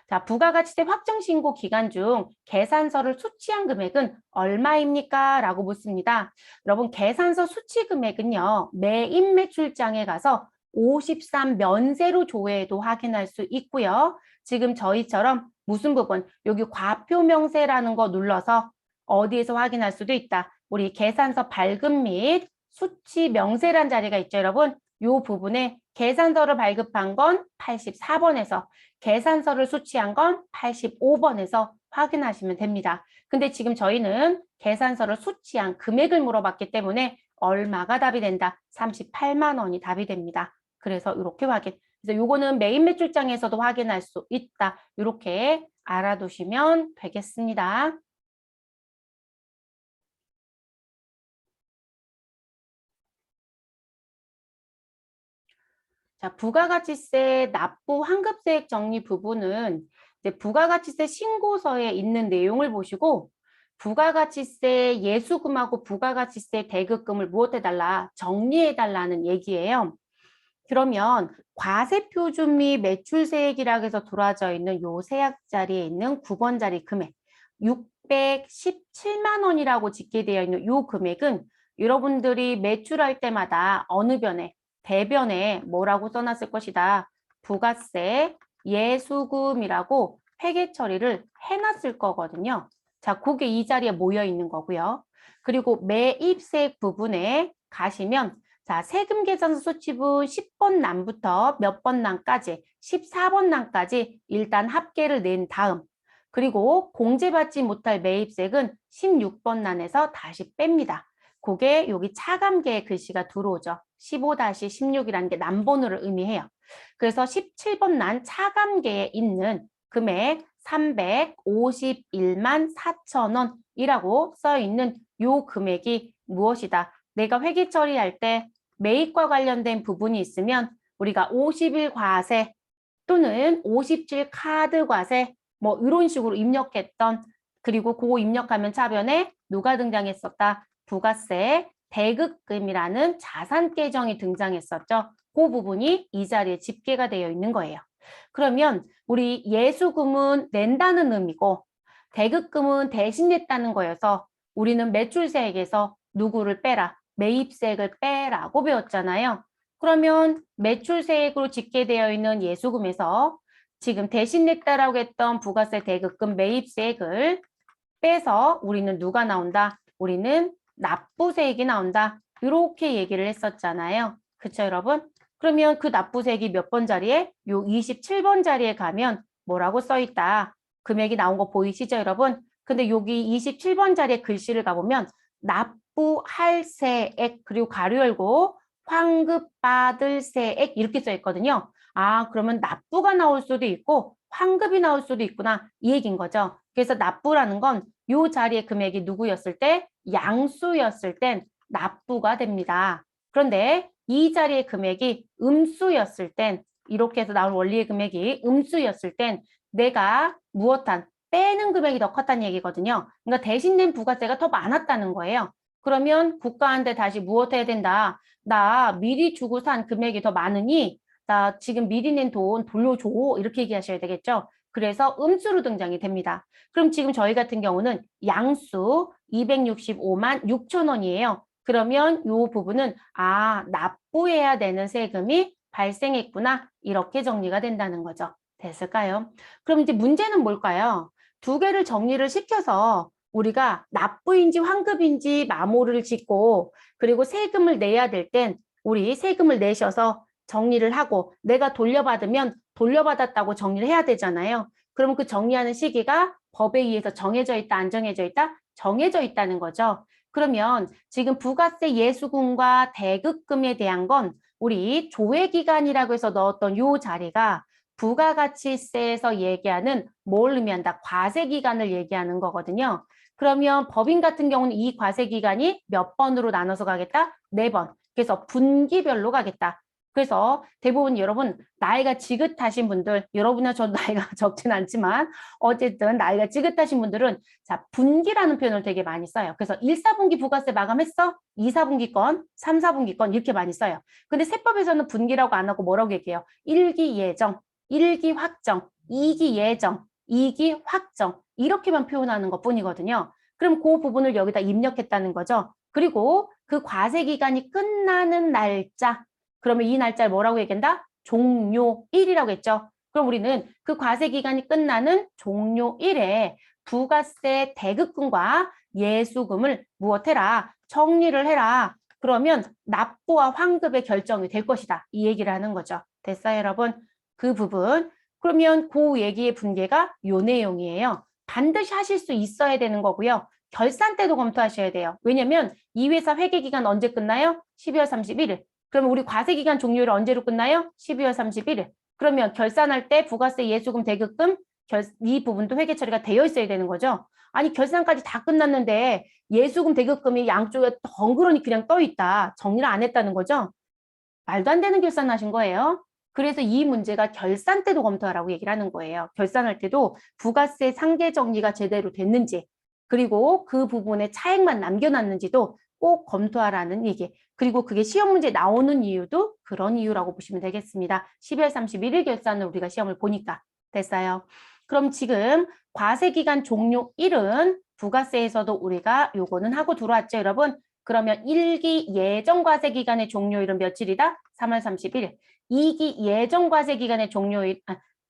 자, 부가가치세 확정신고 기간 중 계산서를 수취한 금액은 얼마입니까? 라고 묻습니다. 여러분, 계산서 수취 금액은요, 매입매출장에 가서 53 면세로 조회해도 확인할 수 있고요. 지금 저희처럼 무슨 부분, 여기 과표명세라는 거 눌러서 어디에서 확인할 수도 있다. 우리 계산서 발급 및 수취 명세란 자리가 있죠, 여러분. 이 부분에 계산서를 발급한 건 84번에서, 계산서를 수취한 건 85번에서 확인하시면 됩니다. 근데 지금 저희는 계산서를 수취한 금액을 물어봤기 때문에 얼마가 답이 된다? 38만 원이 답이 됩니다. 그래서 이렇게 확인. 그래서 요거는 메인 매출장에서도 확인할 수 있다. 이렇게 알아두시면 되겠습니다. 자, 부가가치세 납부 환급세액 정리 부분은 이제 부가가치세 신고서에 있는 내용을 보시고 부가가치세 예수금하고 부가가치세 대급금을 무엇해달라? 정리해달라는 얘기예요. 그러면 과세표준 및 매출세액이라고 해서 들어와져 있는 요 세약자리에 있는 9번 자리 금액 617만 원이라고 집계되어 있는 요 금액은 여러분들이 매출할 때마다 어느 변에 대변에 뭐라고 써놨을 것이다. 부가세 예수금이라고 회계 처리를 해놨을 거거든요. 자, 그게 이 자리에 모여 있는 거고요. 그리고 매입세액 부분에 가시면 자, 세금 계산서 수치부 10번 난부터 몇 번 난까지 14번 난까지 일단 합계를 낸 다음 그리고 공제받지 못할 매입세액은 16번 난에서 다시 뺍니다. 그게 여기 차감계의 글씨가 들어오죠. 15-16이라는 게 난번호를 의미해요. 그래서 17번 난 차감계에 있는 금액 351만 4천 원이라고 써 있는 요 금액이 무엇이다? 내가 회계 처리할 때 매입과 관련된 부분이 있으면 우리가 50일 과세 또는 57 카드 과세 뭐 이런 식으로 입력했던 그리고 그거 입력하면 차변에 누가 등장했었다? 부가세 대급금이라는 자산 계정이 등장했었죠. 그 부분이 이 자리에 집계가 되어 있는 거예요. 그러면 우리 예수금은 낸다는 의미고 대급금은 대신 냈다는 거여서 우리는 매출세액에서 누구를 빼라? 매입세액을 빼라고 배웠잖아요. 그러면 매출세액으로 집계되어 있는 예수금에서 지금 대신 냈다라고 했던 부가세 대급금 매입세액을 빼서 우리는 누가 나온다? 우리는 납부세액이 나온다. 이렇게 얘기를 했었잖아요. 그쵸, 여러분? 그러면 그 납부세액이 몇 번 자리에? 요 27번 자리에 가면 뭐라고 써 있다? 금액이 나온 거 보이시죠, 여러분? 근데 여기 27번 자리에 글씨를 가보면 납부할 세액 그리고 가로 열고 환급받을 세액 이렇게 써 있거든요. 아, 그러면 납부가 나올 수도 있고 환급이 나올 수도 있구나 이 얘기인 거죠. 그래서 납부라는 건 요 자리의 금액이 누구였을 때 양수였을 땐 납부가 됩니다. 그런데 이 자리의 금액이 음수였을 땐 이렇게 해서 나온 원리의 금액이 음수였을 땐 내가 무엇한 빼는 금액이 더 컸다는 얘기거든요. 그러니까 대신 낸 부가세가 더 많았다는 거예요. 그러면 국가한테 다시 무엇 해야 된다? 나 미리 주고 산 금액이 더 많으니 나 지금 미리 낸 돈 돌려줘 이렇게 얘기하셔야 되겠죠. 그래서 음수로 등장이 됩니다. 그럼 지금 저희 같은 경우는 양수 265만 6천 원이에요. 그러면 이 부분은 아 납부해야 되는 세금이 발생했구나 이렇게 정리가 된다는 거죠. 됐을까요? 그럼 이제 문제는 뭘까요? 두 개를 정리를 시켜서 우리가 납부인지 환급인지 마모를 짓고 그리고 세금을 내야 될 땐 우리 세금을 내셔서 정리를 하고 내가 돌려받으면 돌려받았다고 정리를 해야 되잖아요. 그러면 그 정리하는 시기가 법에 의해서 정해져 있다, 안 정해져 있다? 정해져 있다는 거죠. 그러면 지금 부가세 예수금과 대급금에 대한 건 우리 조회기간이라고 해서 넣었던 요 자리가 부가가치세에서 얘기하는 뭘 의미한다? 과세기간을 얘기하는 거거든요. 그러면 법인 같은 경우는 이 과세기간이 몇 번으로 나눠서 가겠다? 4번. 그래서 분기별로 가겠다. 그래서 대부분 여러분 나이가 지긋하신 분들, 여러분이나 저도 나이가 적진 않지만 어쨌든 나이가 지긋하신 분들은 자 분기라는 표현을 되게 많이 써요. 그래서 1, 4분기 부가세 마감했어? 2, 4분기 건, 3, 4분기 건 이렇게 많이 써요. 근데 세법에서는 분기라고 안 하고 뭐라고 얘기해요? 1기 예정, 1기 확정, 2기 예정, 2기 확정 이렇게만 표현하는 것뿐이거든요. 그럼 그 부분을 여기다 입력했다는 거죠. 그리고 그 과세 기간이 끝나는 날짜 그러면 이 날짜를 뭐라고 얘기한다? 종료일이라고 했죠. 그럼 우리는 그 과세 기간이 끝나는 종료일에 부가세 대급금과 예수금을 무엇해라? 정리를 해라. 그러면 납부와 환급의 결정이 될 것이다. 이 얘기를 하는 거죠. 됐어요, 여러분? 그 부분. 그러면 그 얘기의 분계가 요 내용이에요. 반드시 하실 수 있어야 되는 거고요. 결산 때도 검토하셔야 돼요. 왜냐면 이 회사 회계기간 언제 끝나요? 12월 31일. 그러면 우리 과세기간 종료일 언제로 끝나요? 12월 31일. 그러면 결산할 때 부가세 예수금 대급금 이 부분도 회계 처리가 되어 있어야 되는 거죠. 아니 결산까지 다 끝났는데 예수금 대급금이 양쪽에 덩그러니 그냥 떠 있다. 정리를 안 했다는 거죠. 말도 안 되는 결산하신 거예요. 그래서 이 문제가 결산 때도 검토하라고 얘기를 하는 거예요. 결산할 때도 부가세 상계 정리가 제대로 됐는지 그리고 그 부분에 차액만 남겨놨는지도 꼭 검토하라는 얘기. 그리고 그게 시험 문제 나오는 이유도 그런 이유라고 보시면 되겠습니다. 12월 31일 결산을 우리가 시험을 보니까 됐어요. 그럼 지금 과세기간 종료일은 부가세에서도 우리가 요거는 하고 들어왔죠, 여러분? 그러면 1기 예정과세기간의 종료일은 며칠이다? 3월 30일. 2기 예정과세기간의 종료일,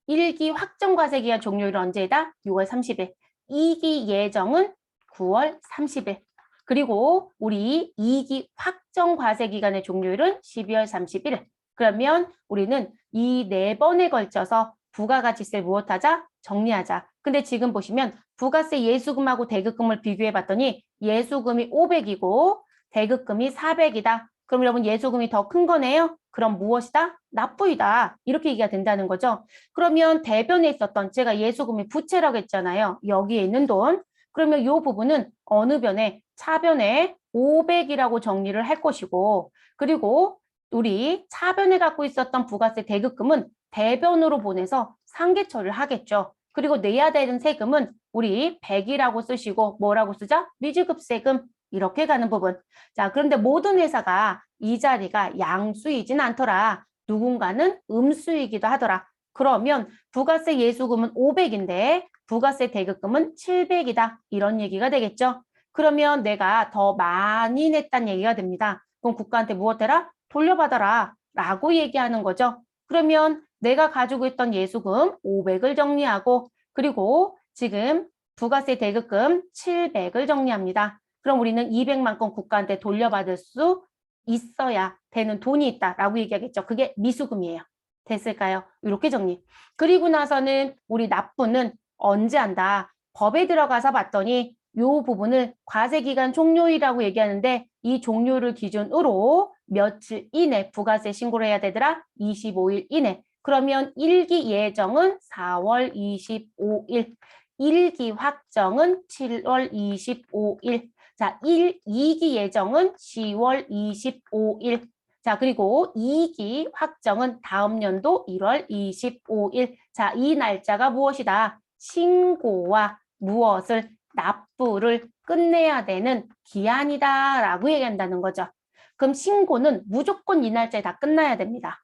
1기 확정과세기간 종료일은 언제다? 6월 30일. 2기 예정은 9월 30일. 그리고 우리 2기 확정과세기간의 종료일은 12월 31일. 그러면 우리는 이 4번에 걸쳐서 부가가치세를 무엇하자? 정리하자. 근데 지금 보시면 부가세 예수금하고 대급금을 비교해 봤더니 예수금이 500이고 대급금이 400이다. 그럼 여러분 예수금이 더 큰 거네요. 그럼 무엇이다? 납부이다. 이렇게 얘기가 된다는 거죠. 그러면 대변에 있었던 제가 예수금이 부채라고 했잖아요. 여기에 있는 돈. 그러면 이 부분은 어느 변에? 차변에 500이라고 정리를 할 것이고 그리고 우리 차변에 갖고 있었던 부가세 대급금은 대변으로 보내서 상계처리를 하겠죠. 그리고 내야 되는 세금은 우리 100이라고 쓰시고 뭐라고 쓰자? 미지급세금 이렇게 가는 부분. 자, 그런데 모든 회사가 이 자리가 양수이진 않더라. 누군가는 음수이기도 하더라. 그러면 부가세 예수금은 500인데 부가세 대급금은 700이다. 이런 얘기가 되겠죠. 그러면 내가 더 많이 냈다는 얘기가 됩니다. 그럼 국가한테 무엇해라? 돌려받아라. 라고 얘기하는 거죠. 그러면 내가 가지고 있던 예수금 500을 정리하고 그리고 지금 부가세 대급금 700을 정리합니다. 그럼 우리는 200만큼 국가한테 돌려받을 수 있어야 되는 돈이 있다라고 얘기하겠죠. 그게 미수금이에요. 됐을까요? 이렇게 정리. 그리고 나서는 우리 납부는 언제 한다? 법에 들어가서 봤더니 이 부분을 과세기간 종료일이라고 얘기하는데 이 종료를 기준으로 며칠 이내 부가세 신고를 해야 되더라? 25일 이내. 그러면 1기 예정은 4월 25일, 1기 확정은 7월 25일, 자, 2기 예정은 10월 25일, 자, 그리고 2기 확정은 다음 연도 1월 25일. 자, 이 날짜가 무엇이다? 신고와 무엇을 납부를 끝내야 되는 기한이다 라고 얘기한다는 거죠. 그럼 신고는 무조건 이 날짜에 다 끝나야 됩니다.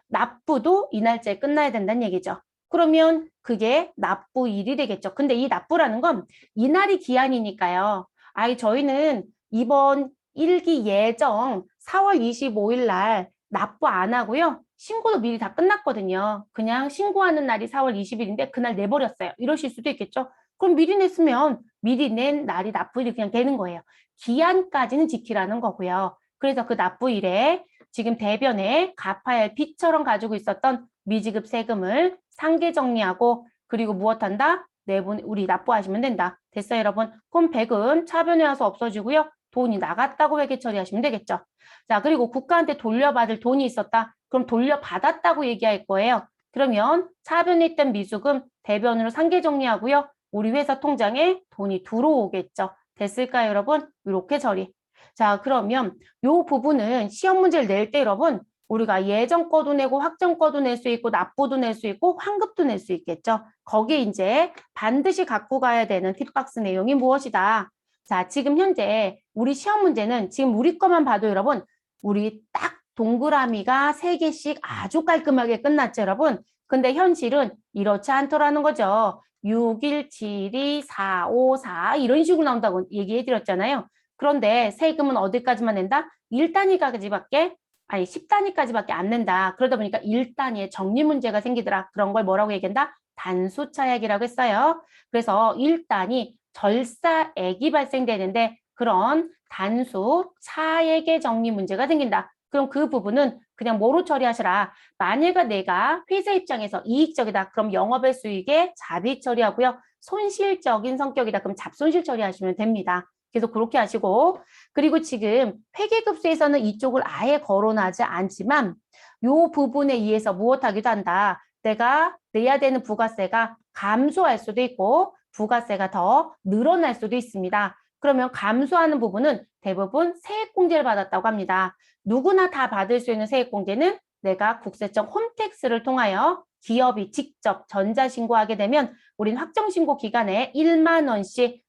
납부도 이 날짜에 끝나야 된다는 얘기죠. 그러면 그게 납부일이 되겠죠. 근데 이 납부라는 건 이날이 기한이니까요. 아이 저희는 이번 1기 예정 4월 25일 날 납부 안 하고요. 신고도 미리 다 끝났거든요. 그냥 신고하는 날이 4월 20일인데 그날 내버렸어요. 이러실 수도 있겠죠. 그럼 미리 냈으면 미리 낸 날이 납부일이 그냥 되는 거예요. 기한까지는 지키라는 거고요. 그래서 그 납부일에 지금 대변에 갚아야 할 빚처럼 가지고 있었던 미지급 세금을 상계 정리하고 그리고 무엇한다? 내분 우리 납부하시면 된다. 됐어요, 여러분? 그럼 100은 차변에 와서 없어지고요. 돈이 나갔다고 회계 처리하시면 되겠죠. 자, 그리고 국가한테 돌려받을 돈이 있었다. 그럼 돌려받았다고 얘기할 거예요. 그러면 차변에 있던 미수금 대변으로 상계 정리하고요. 우리 회사 통장에 돈이 들어오겠죠. 됐을까요, 여러분? 이렇게 처리. 자, 그러면 이 부분은 시험 문제를 낼 때 여러분 우리가 예정 거도 내고 확정 거도 낼 수 있고 납부도 낼 수 있고 환급도 낼 수 있겠죠. 거기에 이제 반드시 갖고 가야 되는 팁박스 내용이 무엇이다. 자, 지금 현재 우리 시험 문제는 지금 우리 것만 봐도 여러분 우리 딱 동그라미가 3개씩 아주 깔끔하게 끝났죠, 여러분. 근데 현실은 이렇지 않더라는 거죠. 6, 1, 7, 2, 4, 5, 4 이런 식으로 나온다고 얘기해 드렸잖아요. 그런데 세금은 어디까지만 낸다? 1단위까지밖에 아니 10단위까지밖에 안 낸다. 그러다 보니까 1단위에 정리 문제가 생기더라. 그런 걸 뭐라고 얘기한다? 단수 차액이라고 했어요. 그래서 1단위 절사액이 발생되는데 그런 단수 차액의 정리 문제가 생긴다. 그럼 그 부분은 그냥 뭐로 처리하시라. 만약에 내가 회사 입장에서 이익적이다. 그럼 영업의 수익에 잡이익 처리하고요. 손실적인 성격이다. 그럼 잡손실 처리하시면 됩니다. 그래서 그렇게 하시고, 그리고 지금 회계급수에서는 이쪽을 아예 거론하지 않지만 이 부분에 의해서 무엇하기도 한다. 내가 내야 되는 부가세가 감소할 수도 있고 부가세가 더 늘어날 수도 있습니다. 그러면 감소하는 부분은 대부분 세액공제를 받았다고 합니다. 누구나 다 받을 수 있는 세액공제는 내가 국세청 홈택스를 통하여 기업이 직접 전자신고하게 되면 우린 확정신고 기간에 1만 원씩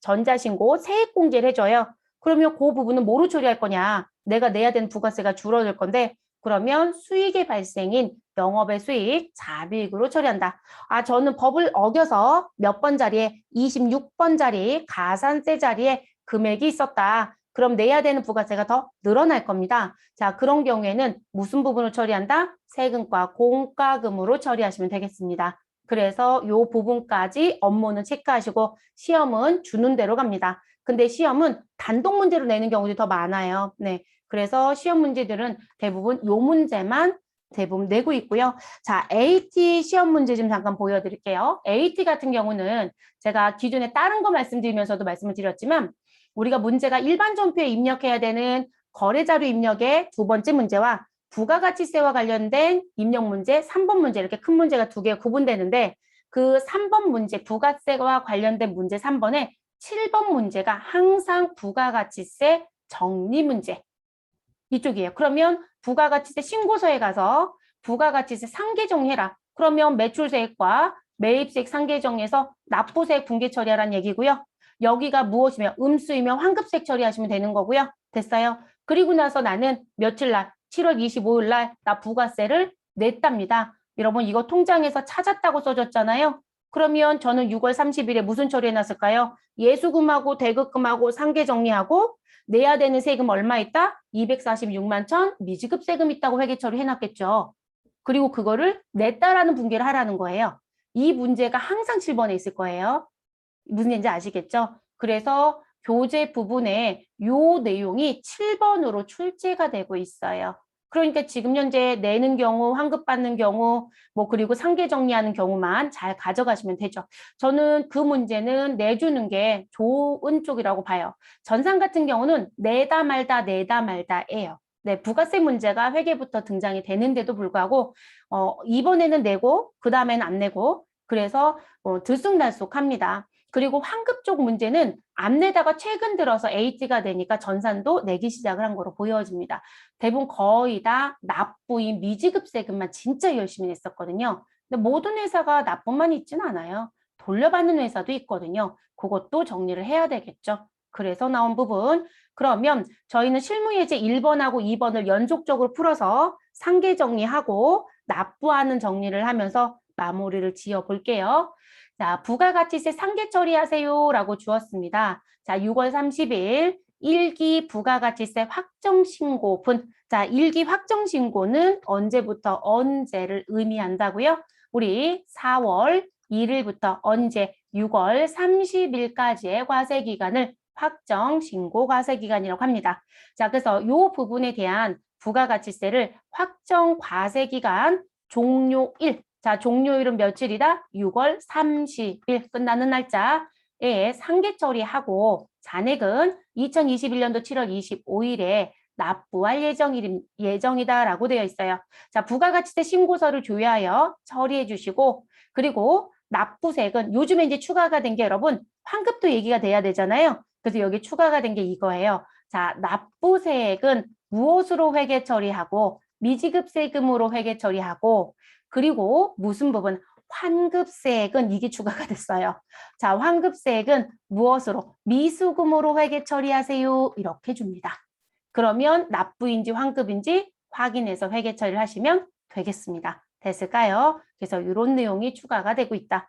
전자신고 세액공제를 해줘요. 그러면 그 부분은 뭐로 처리할 거냐? 내가 내야 되는 부가세가 줄어들 건데 그러면 수익의 발생인 영업의 수익, 잡이익으로 처리한다. 아, 저는 법을 어겨서 몇 번 자리에 26번 자리 가산세 자리에 금액이 있었다. 그럼 내야 되는 부가세가 더 늘어날 겁니다. 자, 그런 경우에는 무슨 부분을 처리한다? 세금과 공과금으로 처리하시면 되겠습니다. 그래서 이 부분까지 업무는 체크하시고 시험은 주는 대로 갑니다. 근데 시험은 단독 문제로 내는 경우도 더 많아요. 네. 그래서 시험 문제들은 대부분 요 문제만 대부분 내고 있고요. 자, AT 시험 문제 좀 잠깐 보여드릴게요. AT 같은 경우는 제가 기존에 다른 거 말씀드리면서도 말씀을 드렸지만 우리가 문제가 일반 전표에 입력해야 되는 거래자료 입력의 두 번째 문제와 부가가치세와 관련된 입력 문제, 3번 문제 이렇게 큰 문제가 두 개가 구분되는데 그 3번 문제, 부가세와 관련된 문제 3번에 7번 문제가 항상 부가가치세 정리 문제. 이쪽이에요. 그러면 부가가치세 신고서에 가서 부가가치세 상계정리해라. 그러면 매출세액과 매입세액 상계정리해서 납부세액 분계 처리하라는 얘기고요. 여기가 무엇이며 음수이면 환급세액 처리하시면 되는 거고요. 됐어요? 그리고 나서 나는 며칠 날 7월 25일 날 나 부가세를 냈답니다. 여러분 이거 통장에서 찾았다고 써줬잖아요. 그러면 저는 6월 30일에 무슨 처리해놨을까요? 예수금하고 대급금하고 상계정리하고 내야 되는 세금 얼마 있다? 246만 천 미지급 세금 있다고 회계 처리해놨겠죠. 그리고 그거를 냈다라는 분계를 하라는 거예요. 이 문제가 항상 7번에 있을 거예요. 무슨 얘기인지 아시겠죠? 그래서 교재 부분에 요 내용이 7번으로 출제가 되고 있어요. 그러니까 지금 현재 내는 경우, 환급받는 경우, 뭐 그리고 상계 정리하는 경우만 잘 가져가시면 되죠. 저는 그 문제는 내주는 게 좋은 쪽이라고 봐요. 전산 같은 경우는 내다 말다예요. 네, 부가세 문제가 회계부터 등장이 되는데도 불구하고 이번에는 내고 그 다음에는 안 내고 그래서 들쑥날쑥합니다. 그리고 환급 쪽 문제는 안 내다가 최근 들어서 AT가 되니까 전산도 내기 시작을 한 거로 보여집니다. 대부분 거의 다 납부인 미지급 세금만 진짜 열심히 냈었거든요. 근데 모든 회사가 납부만 있진 않아요. 돌려받는 회사도 있거든요. 그것도 정리를 해야 되겠죠. 그래서 나온 부분. 그러면 저희는 실무예제 1번하고 2번을 연속적으로 풀어서 상계 정리하고 납부하는 정리를 하면서 마무리를 지어 볼게요. 자, 부가가치세 상계 처리하세요 라고 주었습니다. 자, 6월 30일 1기 부가가치세 확정신고분. 자, 1기 확정신고는 언제부터 언제를 의미한다고요? 우리 4월 1일부터 언제 6월 30일까지의 과세기간을 확정신고 과세기간이라고 합니다. 자, 그래서 이 부분에 대한 부가가치세를 확정과세기간 종료일. 자, 종료일은 며칠이다? 6월 30일 끝나는 날짜에 상계 처리하고 잔액은 2021년도 7월 25일에 납부할 예정이다라고 되어 있어요. 자, 부가가치세 신고서를 조회하여 처리해 주시고 그리고 납부세액은 요즘에 이제 추가가 된 게 여러분 환급도 얘기가 돼야 되잖아요. 그래서 여기 추가가 된 게 이거예요. 자, 납부세액은 무엇으로 회계 처리하고 미지급 세금으로 회계 처리하고 그리고 무슨 부분? 환급세액은 이게 추가가 됐어요. 자, 환급세액은 무엇으로? 미수금으로 회계 처리하세요. 이렇게 줍니다. 그러면 납부인지 환급인지 확인해서 회계 처리를 하시면 되겠습니다. 됐을까요? 그래서 이런 내용이 추가가 되고 있다.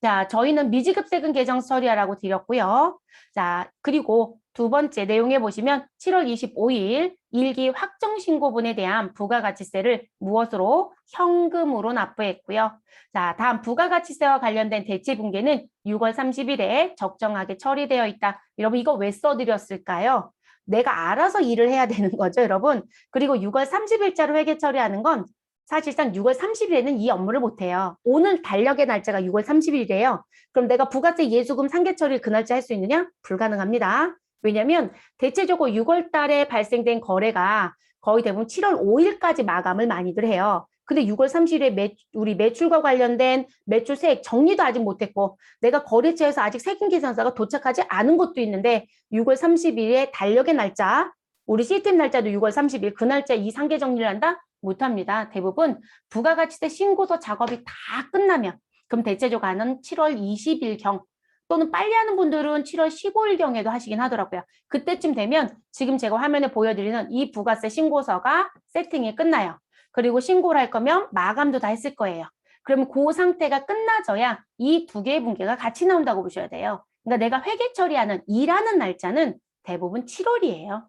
자, 저희는 미지급 세금 계정 처리하라고 드렸고요. 자, 그리고 두 번째 내용에 보시면 7월 25일 일기 확정신고분에 대한 부가가치세를 무엇으로? 현금으로 납부했고요. 자, 다음 부가가치세와 관련된 대체분계는 6월 30일에 적정하게 처리되어 있다. 여러분 이거 왜 써드렸을까요? 내가 알아서 일을 해야 되는 거죠, 여러분. 그리고 6월 30일자로 회계 처리하는 건 사실상 6월 30일에는 이 업무를 못해요. 오늘 달력의 날짜가 6월 30일이래요. 그럼 내가 부가세 예수금 상계 처리를 그 날짜 할 수 있느냐? 불가능합니다. 왜냐하면 대체적으로 6월 달에 발생된 거래가 거의 대부분 7월 5일까지 마감을 많이들 해요. 근데 6월 30일에 우리 매출과 관련된 매출 세액 정리도 아직 못했고 내가 거래처에서 아직 세금계산서가 도착하지 않은 것도 있는데 6월 30일에 달력의 날짜, 우리 시스템 날짜도 6월 30일 그 날짜 이 상계 정리를 한다? 못합니다. 대부분 부가가치세 신고서 작업이 다 끝나면 그럼 대체적으로 하는 7월 20일경 또는 빨리 하는 분들은 7월 15일경에도 하시긴 하더라고요. 그때쯤 되면 지금 제가 화면에 보여드리는 이 부가세 신고서가 세팅이 끝나요. 그리고 신고를 할 거면 마감도 다 했을 거예요. 그러면 그 상태가 끝나져야 이 두 개의 분계가 같이 나온다고 보셔야 돼요. 그러니까 내가 회계 처리하는 일하는 날짜는 대부분 7월이에요.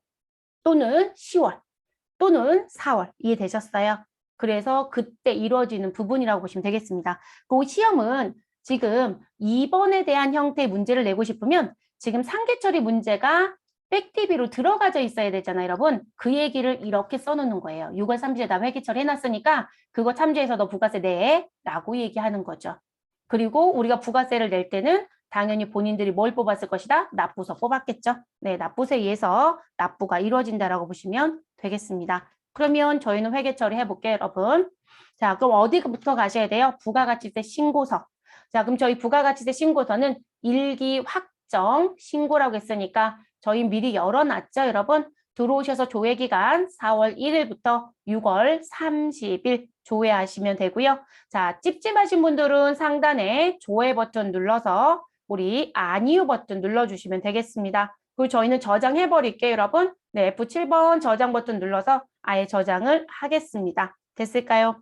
또는 10월, 또는 4월. 이해되셨어요? 그래서 그때 이루어지는 부분이라고 보시면 되겠습니다. 그 시험은 지금 2번에 대한 형태의 문제를 내고 싶으면 지금 상계처리 문제가 백TV로 들어가져 있어야 되잖아요, 여러분. 그 얘기를 이렇게 써놓는 거예요. 6월 30일에 나 회계처리 해놨으니까 그거 참조해서 너 부가세 내 라고 얘기하는 거죠. 그리고 우리가 부가세를 낼 때는 당연히 본인들이 뭘 뽑았을 것이다? 납부서 뽑았겠죠. 네, 납부세에 의해서 납부가 이루어진다라고 보시면 되겠습니다. 그러면 저희는 회계 처리해볼게요, 여러분. 자, 그럼 어디부터 가셔야 돼요? 부가가치세 신고서. 자, 그럼 저희 부가가치세 신고서는 일기 확정 신고라고 했으니까 저희 미리 열어놨죠, 여러분? 들어오셔서 조회기간 4월 1일부터 6월 30일 조회하시면 되고요. 자, 찝찝하신 분들은 상단에 조회 버튼 눌러서 우리 아니요 버튼 눌러주시면 되겠습니다. 그리고 저희는 저장해버릴게요, 여러분. 네, F7번 저장 버튼 눌러서 아예 저장을 하겠습니다. 됐을까요?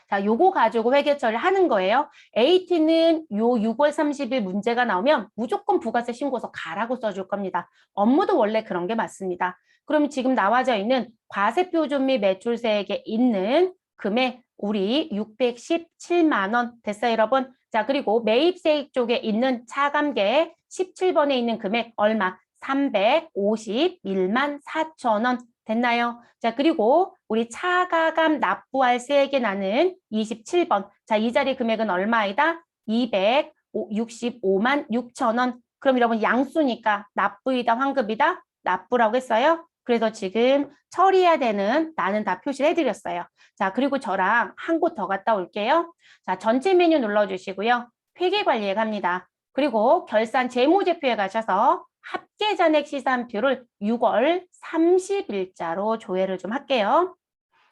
자, 요거 가지고 회계 처리를 하는 거예요. AT는 요 6월 30일 문제가 나오면 무조건 부가세 신고서 가라고 써줄 겁니다. 업무도 원래 그런 게 맞습니다. 그럼 지금 나와져 있는 과세표준 및 매출세액에 있는 금액 우리 617만 원 됐어요, 여러분? 자, 그리고 매입세액 쪽에 있는 차감계 17번에 있는 금액 얼마? 351만 4천 원 됐나요? 자, 그리고 우리 차가감 납부할 세액에 나는 27번. 자, 이 자리 금액은 얼마이다? 265만 6천 원. 그럼 여러분 양수니까 납부이다 환급이다? 납부라고 했어요. 그래서 지금 처리해야 되는 나는 다 표시를 해드렸어요. 자, 그리고 저랑 한 곳 더 갔다 올게요. 자, 전체 메뉴 눌러주시고요. 회계관리에 갑니다. 그리고 결산 재무제표에 가셔서 합계잔액 시산표를 6월 30일자로 조회를 좀 할게요.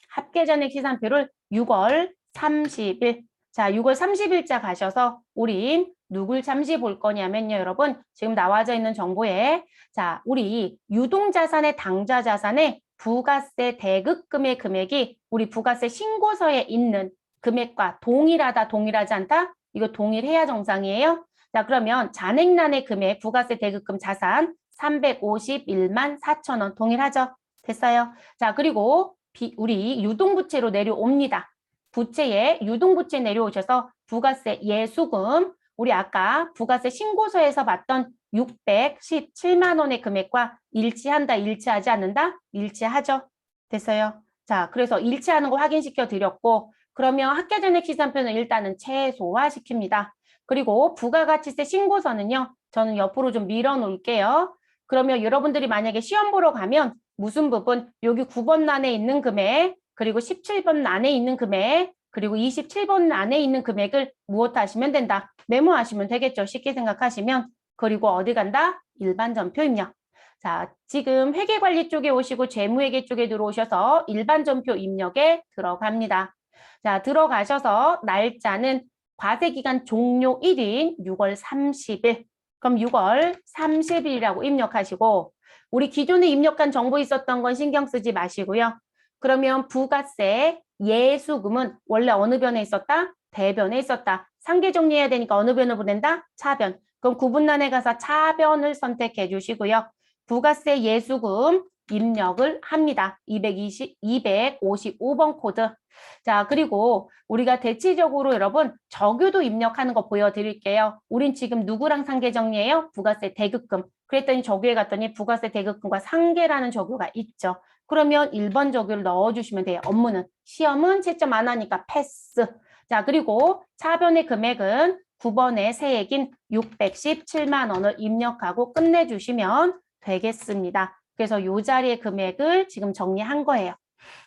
합계잔액 시산표를 6월 30일. 자, 6월 30일자 가셔서 우리 누굴 잠시 볼 거냐면요, 여러분. 지금 나와져 있는 정보에 자, 우리 유동자산의 당좌자산의 부가세 대급금의 금액이 우리 부가세 신고서에 있는 금액과 동일하다, 동일하지 않다? 이거 동일해야 정상이에요. 자, 그러면 잔액란의 금액, 부가세 대급금 자산 351만 4천 원 동일하죠? 됐어요? 자, 그리고 우리 유동부채로 내려옵니다. 부채에 유동부채 내려오셔서 부가세 예수금, 우리 아까 부가세 신고서에서 봤던 617만 원의 금액과 일치한다, 일치하지 않는다? 일치하죠? 됐어요? 자, 그래서 일치하는 거 확인시켜 드렸고, 그러면 합계잔액 시산표는 일단은 최소화시킵니다. 그리고 부가가치세 신고서는요. 저는 옆으로 좀 밀어 놓을게요. 그러면 여러분들이 만약에 시험 보러 가면 무슨 부분? 여기 9번 란에 있는 금액, 그리고 17번 란에 있는 금액, 그리고 27번 란에 있는 금액을 무엇 하시면 된다? 메모하시면 되겠죠. 쉽게 생각하시면. 그리고 어디 간다? 일반 전표 입력. 자, 지금 회계관리 쪽에 오시고 재무회계 쪽에 들어오셔서 일반 전표 입력에 들어갑니다. 자, 들어가셔서 날짜는 과세기간 종료일인 6월 30일. 그럼 6월 30일이라고 입력하시고 우리 기존에 입력한 정보 있었던 건 신경 쓰지 마시고요. 그러면 부가세 예수금은 원래 어느 변에 있었다? 대변에 있었다. 상계 정리해야 되니까 어느 변을 보낸다? 차변. 그럼 구분란에 가서 차변을 선택해 주시고요. 부가세 예수금 입력을 합니다. 255번 코드. 자, 그리고 우리가 대체적으로 여러분 적유도 입력하는 거 보여드릴게요. 우린 지금 누구랑 상계 정리해요? 부가세 대급금. 그랬더니 적유에 갔더니 부가세 대급금과 상계라는 적유가 있죠. 그러면 1번 적유를 넣어주시면 돼요. 업무는. 시험은 채점 안 하니까 패스. 자, 그리고 차변의 금액은 9번의 세액인 617만 원을 입력하고 끝내주시면 되겠습니다. 그래서 이 자리의 금액을 지금 정리한 거예요.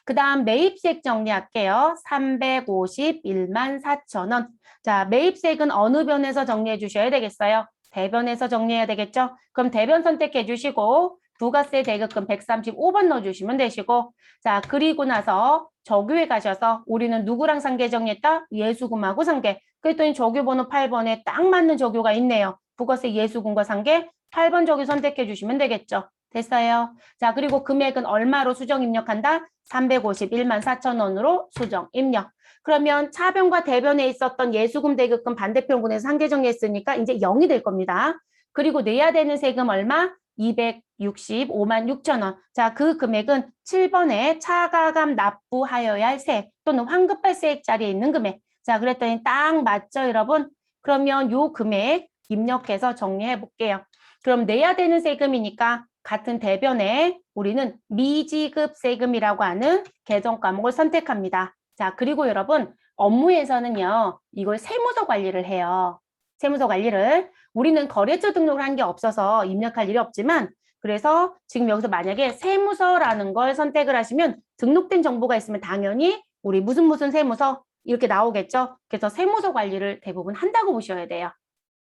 그 다음 매입세액 정리할게요. 351만 4천 원. 자, 매입세액은 어느 변에서 정리해 주셔야 되겠어요? 대변에서 정리해야 되겠죠? 그럼 대변 선택해 주시고 부가세 대급금 135번 넣어주시면 되시고, 자, 그리고 나서 적유에 가셔서 우리는 누구랑 상계 정리했다? 예수금하고 상계. 그랬더니 적유번호 8번에 딱 맞는 적유가 있네요. 부가세 예수금과 상계 8번 적유 선택해 주시면 되겠죠. 됐어요. 자, 그리고 금액은 얼마로 수정 입력한다? 351만 4천 원으로 수정 입력. 그러면 차변과 대변에 있었던 예수금 대급금 반대편분에서 상계 정리했으니까 이제 0이 될 겁니다. 그리고 내야 되는 세금 얼마? 265만 6천 원. 자, 그 금액은 7번에 차가감 납부하여야 할 세액 또는 환급할 세액 자리에 있는 금액. 자, 그랬더니 딱 맞죠, 여러분? 그러면 요 금액 입력해서 정리해 볼게요. 그럼 내야 되는 세금이니까 같은 대변에 우리는 미지급 세금이라고 하는 계정 과목을 선택합니다. 자, 그리고 여러분 업무에서는요, 이걸 세무서 관리를 해요. 세무서 관리를. 우리는 거래처 등록을 한 게 없어서 입력할 일이 없지만, 그래서 지금 여기서 만약에 세무서라는 걸 선택을 하시면 등록된 정보가 있으면 당연히 우리 무슨 세무서 이렇게 나오겠죠. 그래서 세무서 관리를 대부분 한다고 보셔야 돼요.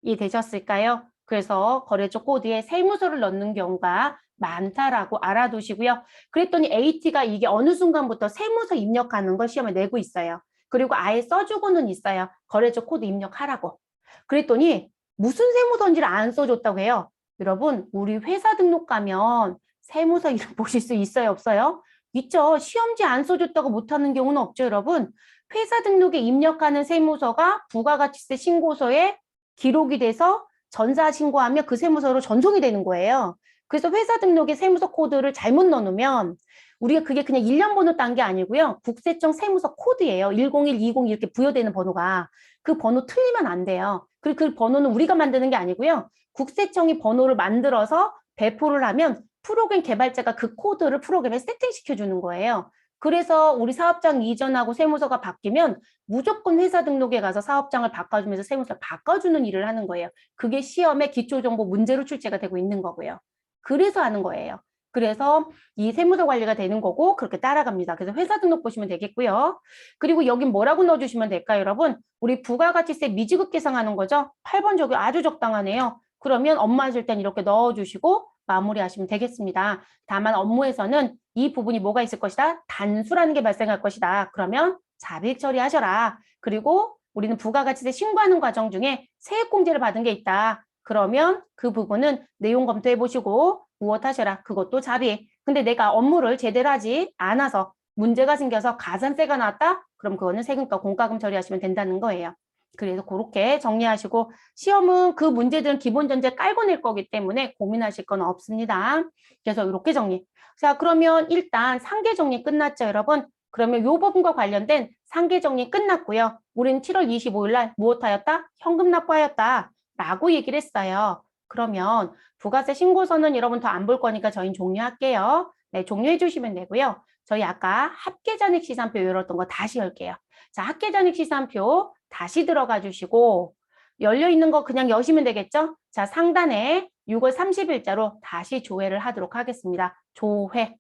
이해되셨을까요? 그래서 거래처 코드에 세무서를 넣는 경우가 많다라고 알아두시고요. 그랬더니 AT가 이게 어느 순간부터 세무서 입력하는 걸 시험에 내고 있어요. 그리고 아예 써주고는 있어요. 거래처 코드 입력하라고. 그랬더니 무슨 세무서인지를 안 써줬다고 해요. 여러분, 우리 회사 등록 가면 세무서 이름 보실 수 있어요, 없어요? 있죠. 시험지 안 써줬다고 못하는 경우는 없죠, 여러분. 회사 등록에 입력하는 세무서가 부가가치세 신고서에 기록이 돼서 전사 신고하면 그 세무서로 전송이 되는 거예요. 그래서 회사 등록에 세무서 코드를 잘못 넣어놓으면 우리가 그게 그냥 1년 번호 딴 게 아니고요. 국세청 세무서 코드예요. 101, 20 이렇게 부여되는 번호가. 그 번호 틀리면 안 돼요. 그리고 그 번호는 우리가 만드는 게 아니고요. 국세청이 번호를 만들어서 배포를 하면 프로그램 개발자가 그 코드를 프로그램에 세팅시켜 주는 거예요. 그래서 우리 사업장 이전하고 세무서가 바뀌면 무조건 회사 등록에 가서 사업장을 바꿔주면서 세무서를 바꿔주는 일을 하는 거예요. 그게 시험에 기초정보 문제로 출제가 되고 있는 거고요. 그래서 하는 거예요. 그래서 이 세무서 관리가 되는 거고 그렇게 따라갑니다. 그래서 회사 등록 보시면 되겠고요. 그리고 여긴 뭐라고 넣어주시면 될까요, 여러분? 우리 부가가치세 미지급 계상하는 거죠. 8번 적용 아주 적당하네요. 그러면 업무 하실 땐 이렇게 넣어주시고 마무리하시면 되겠습니다. 다만 업무에서는 이 부분이 뭐가 있을 것이다? 단수라는 게 발생할 것이다. 그러면 자백 처리하셔라. 그리고 우리는 부가가치세 신고하는 과정 중에 세액공제를 받은 게 있다. 그러면 그 부분은 내용 검토해 보시고 무엇하셔라. 그것도 자비. 근데 내가 업무를 제대로 하지 않아서 문제가 생겨서 가산세가 나왔다? 그럼 그거는 세금과 공과금 처리하시면 된다는 거예요. 그래서 그렇게 정리하시고 시험은 그 문제들은 기본 전제 깔고 낼 거기 때문에 고민하실 건 없습니다. 그래서 이렇게 정리. 자, 그러면 일단 상계 정리 끝났죠, 여러분? 그러면 이 부분과 관련된 상계 정리 끝났고요. 우리는 7월 25일 날 무엇하였다? 현금 납부하였다. 라고 얘기를 했어요. 그러면 부가세 신고서는 여러분 더 안 볼 거니까 저희는 종료할게요. 네, 종료해 주시면 되고요. 저희 아까 합계잔액 시산표 열었던 거 다시 열게요. 자, 합계잔액 시산표 다시 들어가 주시고 열려있는 거 그냥 여시면 되겠죠? 자, 상단에 6월 30일자로 다시 조회를 하도록 하겠습니다. 조회.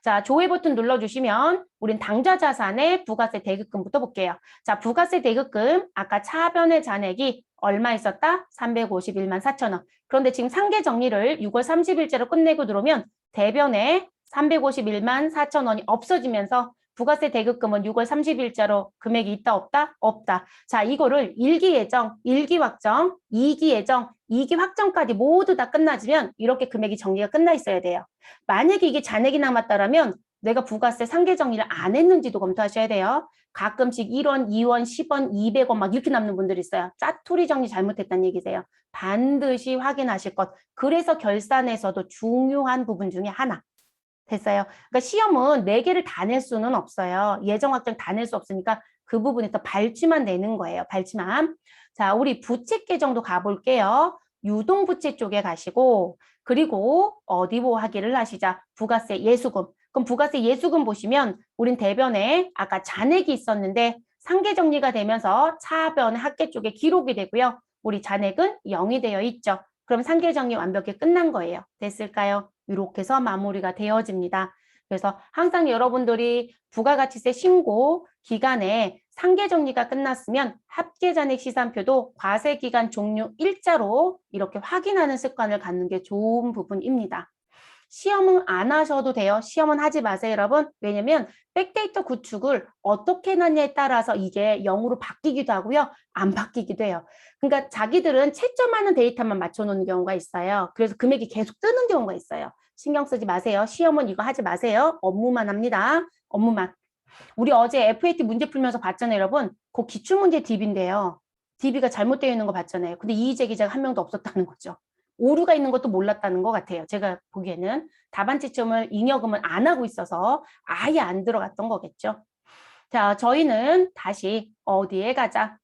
자, 조회 버튼 눌러주시면 우린 당좌 자산의 부가세 대급금부터 볼게요. 자, 부가세 대급금 아까 차변의 잔액이 얼마 있었다? 351만 4천 원. 그런데 지금 상계 정리를 6월 30일째로 끝내고 들어오면 대변에 351만 4천 원이 없어지면서 부가세 대급금은 6월 30일자로 금액이 있다 없다? 없다. 자, 이거를 1기 예정, 1기 확정, 2기 예정, 2기 확정까지 모두 다 끝나지면 이렇게 금액이 정리가 끝나 있어야 돼요. 만약에 이게 잔액이 남았다라면 내가 부가세 상계 정리를 안 했는지도 검토하셔야 돼요. 가끔씩 1원, 2원, 10원, 200원 막 이렇게 남는 분들이 있어요. 짜투리 정리 잘못했다는 얘기세요. 반드시 확인하실 것. 그래서 결산에서도 중요한 부분 중에 하나. 됐어요. 그러니까 시험은 4개를 다 낼 수는 없어요. 예정 확정 다 낼 수 없으니까 그 부분에서 발치만 내는 거예요. 발치만. 자, 우리 부채 계정도 가볼게요. 유동부채 쪽에 가시고 그리고 어디 보하기를 하시자. 부가세 예수금. 그럼 부가세 예수금 보시면 우린 대변에 아까 잔액이 있었는데 상계 정리가 되면서 차변 합계 쪽에 기록이 되고요. 우리 잔액은 0이 되어 있죠. 그럼 상계 정리 완벽히 끝난 거예요. 됐을까요? 이렇게 해서 마무리가 되어집니다. 그래서 항상 여러분들이 부가가치세 신고 기간에 상계 정리가 끝났으면 합계잔액 시산표도 과세기간 종료 일자로 이렇게 확인하는 습관을 갖는 게 좋은 부분입니다. 시험은 안 하셔도 돼요. 시험은 하지 마세요, 여러분. 왜냐면 백데이터 구축을 어떻게 하느냐에 따라서 이게 0으로 바뀌기도 하고요. 안 바뀌기도 해요. 그러니까 자기들은 채점하는 데이터만 맞춰놓는 경우가 있어요. 그래서 금액이 계속 뜨는 경우가 있어요. 신경 쓰지 마세요. 시험은 이거 하지 마세요. 업무만 합니다. 업무만. 우리 어제 FAT 문제 풀면서 봤잖아요, 여러분. 그 기출문제 DB인데요. DB가 잘못되어 있는 거 봤잖아요. 근데 이의제 기자가 한 명도 없었다는 거죠. 오류가 있는 것도 몰랐다는 것 같아요. 제가 보기에는 답안 채점을 잉여금은 안 하고 있어서 아예 안 들어갔던 거겠죠. 자, 저희는 다시 어디에 가자.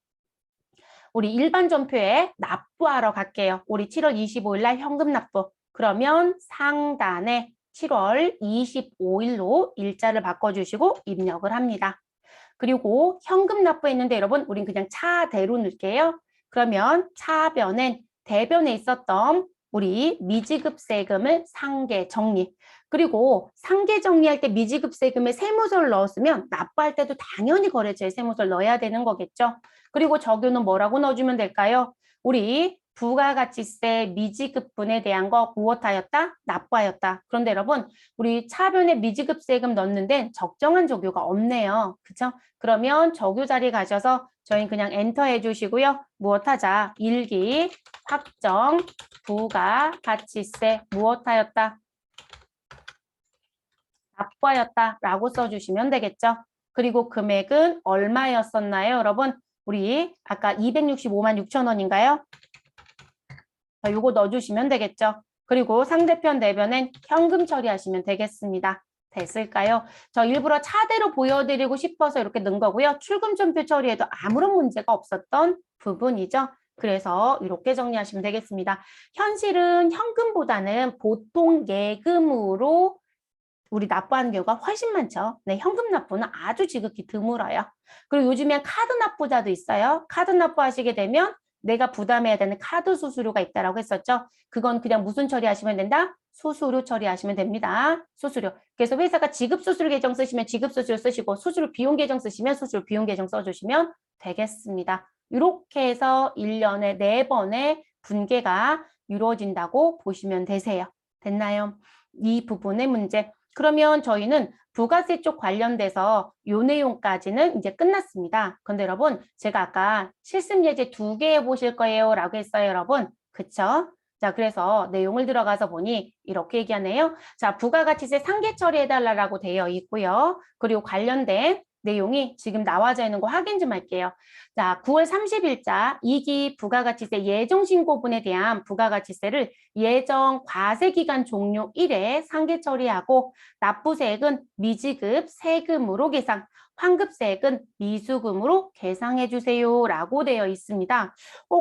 우리 일반 전표에 납부하러 갈게요. 우리 7월 25일 날 현금 납부. 그러면 상단에 7월 25일로 일자를 바꿔주시고 입력을 합니다. 그리고 현금 납부했는데 여러분 우린 그냥 차대로 넣을게요. 그러면 차변엔 대변에 있었던 우리 미지급 세금을 상계 정리. 그리고 상계 정리할 때 미지급 세금에 세무서를 넣었으면 납부할 때도 당연히 거래처에 세무서를 넣어야 되는 거겠죠. 그리고 적용은 뭐라고 넣어주면 될까요? 우리 부가가치세 미지급분에 대한 거 무엇하였다? 납부하였다. 그런데 여러분 우리 차변에 미지급 세금 넣는 데는 적정한 적유가 없네요. 그렇죠? 그러면 적유 자리 가셔서 저희는 그냥 엔터 해주시고요. 무엇하자? 일기 확정 부가가치세 무엇하였다? 납부하였다라고 써주시면 되겠죠. 그리고 금액은 얼마였었나요, 여러분? 우리 아까 265만 6천 원인가요? 자, 요거 넣어주시면 되겠죠. 그리고 상대편 대변엔 현금 처리하시면 되겠습니다. 됐을까요? 저 일부러 차대로 보여드리고 싶어서 이렇게 넣은 거고요. 출금전표 처리에도 아무런 문제가 없었던 부분이죠. 그래서 이렇게 정리하시면 되겠습니다. 현실은 현금보다는 보통 예금으로 우리 납부하는 경우가 훨씬 많죠. 네, 현금 납부는 아주 지극히 드물어요. 그리고 요즘엔 카드 납부자도 있어요. 카드 납부하시게 되면 내가 부담해야 되는 카드 수수료가 있다라고 했었죠. 그건 그냥 무슨 처리하시면 된다? 수수료 처리하시면 됩니다. 수수료. 그래서 회사가 지급 수수료 계정 쓰시면 지급 수수료 쓰시고 수수료 비용 계정 쓰시면 수수료 비용 계정 써주시면 되겠습니다. 이렇게 해서 1년에 4번의 분계가 이루어진다고 보시면 되세요. 됐나요? 이 부분의 문제. 그러면 저희는 부가세 쪽 관련돼서 요 내용까지는 이제 끝났습니다. 근데 여러분 제가 아까 실습 예제 2개 해보실 거예요 라고 했어요, 여러분. 그쵸? 자, 그래서 내용을 들어가서 보니 이렇게 얘기하네요. 자, 부가가치세 상계 처리해달라고 되어 있고요. 그리고 관련된 내용이 지금 나와져 있는 거 확인 좀 할게요. 자, 9월 30일자 2기 부가가치세 예정신고분에 대한 부가가치세를 예정 과세기간 종료 1회 상계 처리하고 납부세액은 미지급 세금으로 계상, 환급세액은 미수금으로 계상해 주세요 라고 되어 있습니다.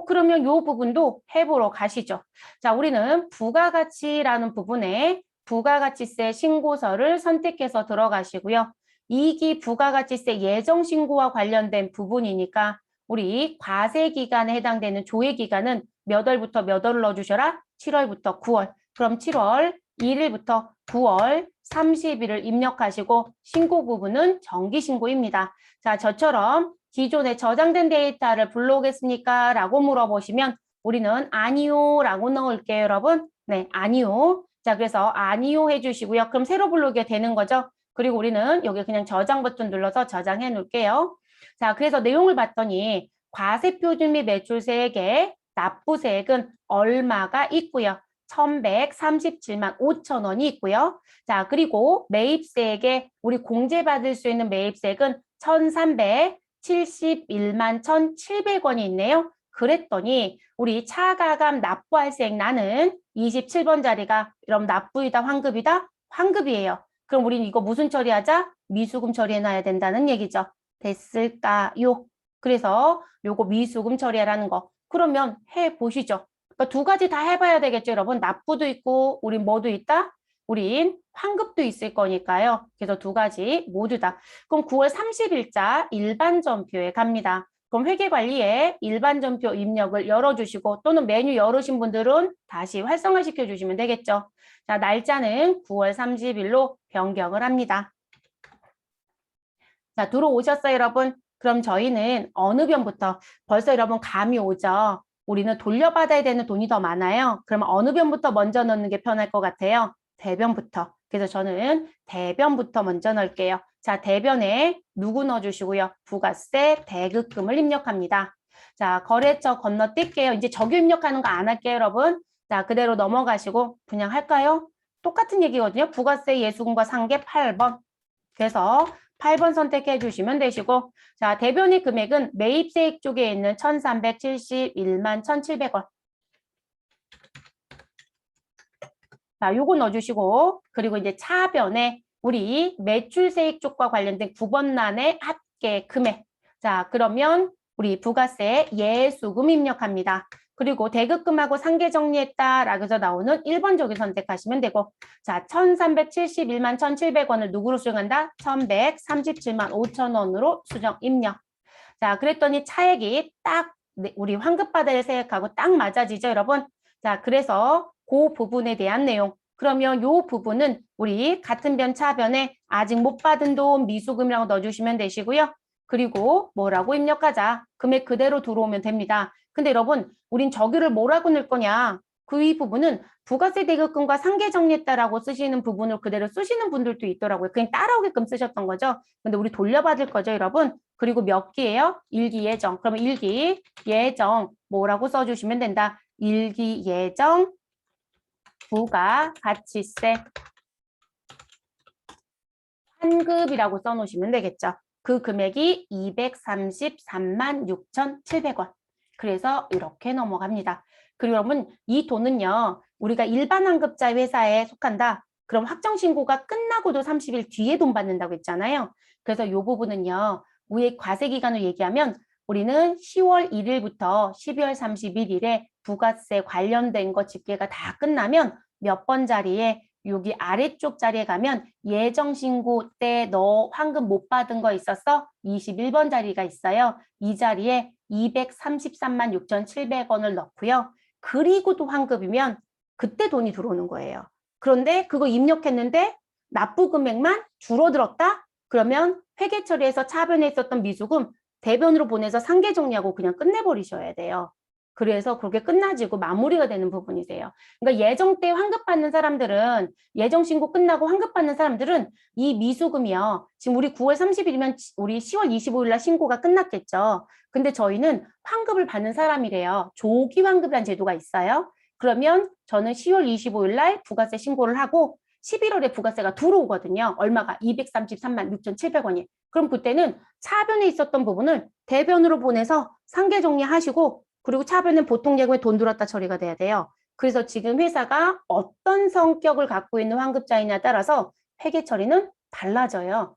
그러면 이 부분도 해보러 가시죠. 자, 우리는 부가가치라는 부분에 부가가치세 신고서를 선택해서 들어가시고요. 2기 부가가치세 예정신고와 관련된 부분이니까 우리 과세기간에 해당되는 조회기간은 몇 월부터 몇 월을 넣어주셔라? 7월부터 9월. 그럼 7월 1일부터 9월 30일을 입력하시고 신고 부분은 정기신고입니다. 자, 저처럼 기존에 저장된 데이터를 불러오겠습니까? 라고 물어보시면 우리는 아니요 라고 넣을게요, 여러분. 네, 아니요. 자, 그래서 아니요 해주시고요. 그럼 새로 불러오게 되는 거죠. 그리고 우리는 여기 그냥 저장 버튼 눌러서 저장해 놓을게요. 자, 그래서 내용을 봤더니 과세표준 및 매출세액의 납부세액은 얼마가 있고요. 1137만 5천 원이 있고요. 자, 그리고 매입세액에 우리 공제받을 수 있는 매입세액은 1371만 1,700원이 있네요. 그랬더니 우리 차가감 납부할 세액 나는 27번 자리가 그럼 납부이다 환급이다? 환급이에요. 그럼 우린 이거 무슨 처리하자? 미수금 처리해놔야 된다는 얘기죠. 됐을까요? 그래서 요거 미수금 처리하라는 거. 그러면 해보시죠. 그러니까 두 가지 다 해봐야 되겠죠, 여러분. 납부도 있고 우린 뭐도 있다? 우린 환급도 있을 거니까요. 그래서 두 가지 모두 다. 그럼 9월 30일자 일반 전표에 갑니다. 그럼 회계관리에 일반 전표 입력을 열어주시고 또는 메뉴 열으신 분들은 다시 활성화시켜 주시면 되겠죠. 자, 날짜는 9월 30일로 변경을 합니다. 자, 들어오셨어요, 여러분? 그럼 저희는 어느 변부터 벌써 여러분 감이 오죠? 우리는 돌려받아야 되는 돈이 더 많아요. 그러면 어느 변부터 먼저 넣는 게 편할 것 같아요? 대변부터. 그래서 저는 대변부터 먼저 넣을게요. 자, 대변에 누구 넣어주시고요. 부가세 대급금을 입력합니다. 자, 거래처 건너뛸게요. 이제 정규 입력하는 거 안 할게요, 여러분. 자, 그대로 넘어가시고 그냥 할까요? 똑같은 얘기거든요. 부가세 예수금과 상계 8번. 그래서 8번 선택해 주시면 되시고, 자, 대변의 금액은 매입세액 쪽에 있는 1371만 1,700원. 자, 요거 넣어주시고, 그리고 이제 차변에 우리 매출세액 쪽과 관련된 9번 란의 합계 금액. 자, 그러면 우리 부가세 예수금 입력합니다. 그리고 대급금하고 상계 정리했다라고 해서 나오는 1번 쪽에 선택하시면 되고, 자, 1371만 1,700원을 누구로 수정한다? 1137만 5천 원으로 수정 입력. 자, 그랬더니 차액이 딱 우리 환급받을 세액하고 딱 맞아지죠, 여러분? 자, 그래서 그 부분에 대한 내용. 그러면 요 부분은 우리 같은 변 차변에 아직 못 받은 돈 미수금이라고 넣어주시면 되시고요. 그리고 뭐라고 입력하자. 금액 그대로 들어오면 됩니다. 근데 여러분, 우린 저기를 뭐라고 넣을 거냐? 그 이 부분은 부가세 대급금과 상계 정리했다라고 쓰시는 부분을 그대로 쓰시는 분들도 있더라고요. 그냥 따라오게끔 쓰셨던 거죠. 근데 우리 돌려받을 거죠, 여러분? 그리고 몇 기예요? 일기 예정. 그러면 일기 예정 뭐라고 써주시면 된다. 일기 예정 부가가치세 환급이라고 써놓으시면 되겠죠. 그 금액이 233만 6,700원. 그래서 이렇게 넘어갑니다. 그리고 여러분 이 돈은요. 우리가 일반 환급자 회사에 속한다. 그럼 확정신고가 끝나고도 30일 뒤에 돈 받는다고 했잖아요. 그래서 이 부분은요. 우리 과세기간을 얘기하면 우리는 10월 1일부터 12월 31일에 부가세 관련된 거 집계가 다 끝나면 몇 번 자리에 여기 아래쪽 자리에 가면 예정신고 때 너 환급 못 받은 거 있었어? 21번 자리가 있어요. 이 자리에 233만 6,700원을 넣고요. 그리고 또 환급이면 그때 돈이 들어오는 거예요. 그런데 그거 입력했는데 납부 금액만 줄어들었다? 그러면 회계 처리에서 차변에 있었던 미수금 대변으로 보내서 상계 정리하고 그냥 끝내버리셔야 돼요. 그래서 그렇게 끝나지고 마무리가 되는 부분이세요. 그러니까 예정 때 환급받는 사람들은 예정 신고 끝나고 환급받는 사람들은 이 미수금이요. 지금 우리 9월 30일이면 우리 10월 25일 날 신고가 끝났겠죠. 근데 저희는 환급을 받는 사람이래요. 조기 환급이라는 제도가 있어요. 그러면 저는 10월 25일 날 부가세 신고를 하고 11월에 부가세가 들어오거든요. 얼마가? 233만 6,700원이. 그럼 그때는 차변에 있었던 부분을 대변으로 보내서 상계 정리하시고 그리고 차변은 보통 예고에 돈 들었다 처리가 돼야 돼요. 그래서 지금 회사가 어떤 성격을 갖고 있는 환급자이냐에 따라서 회계 처리는 달라져요.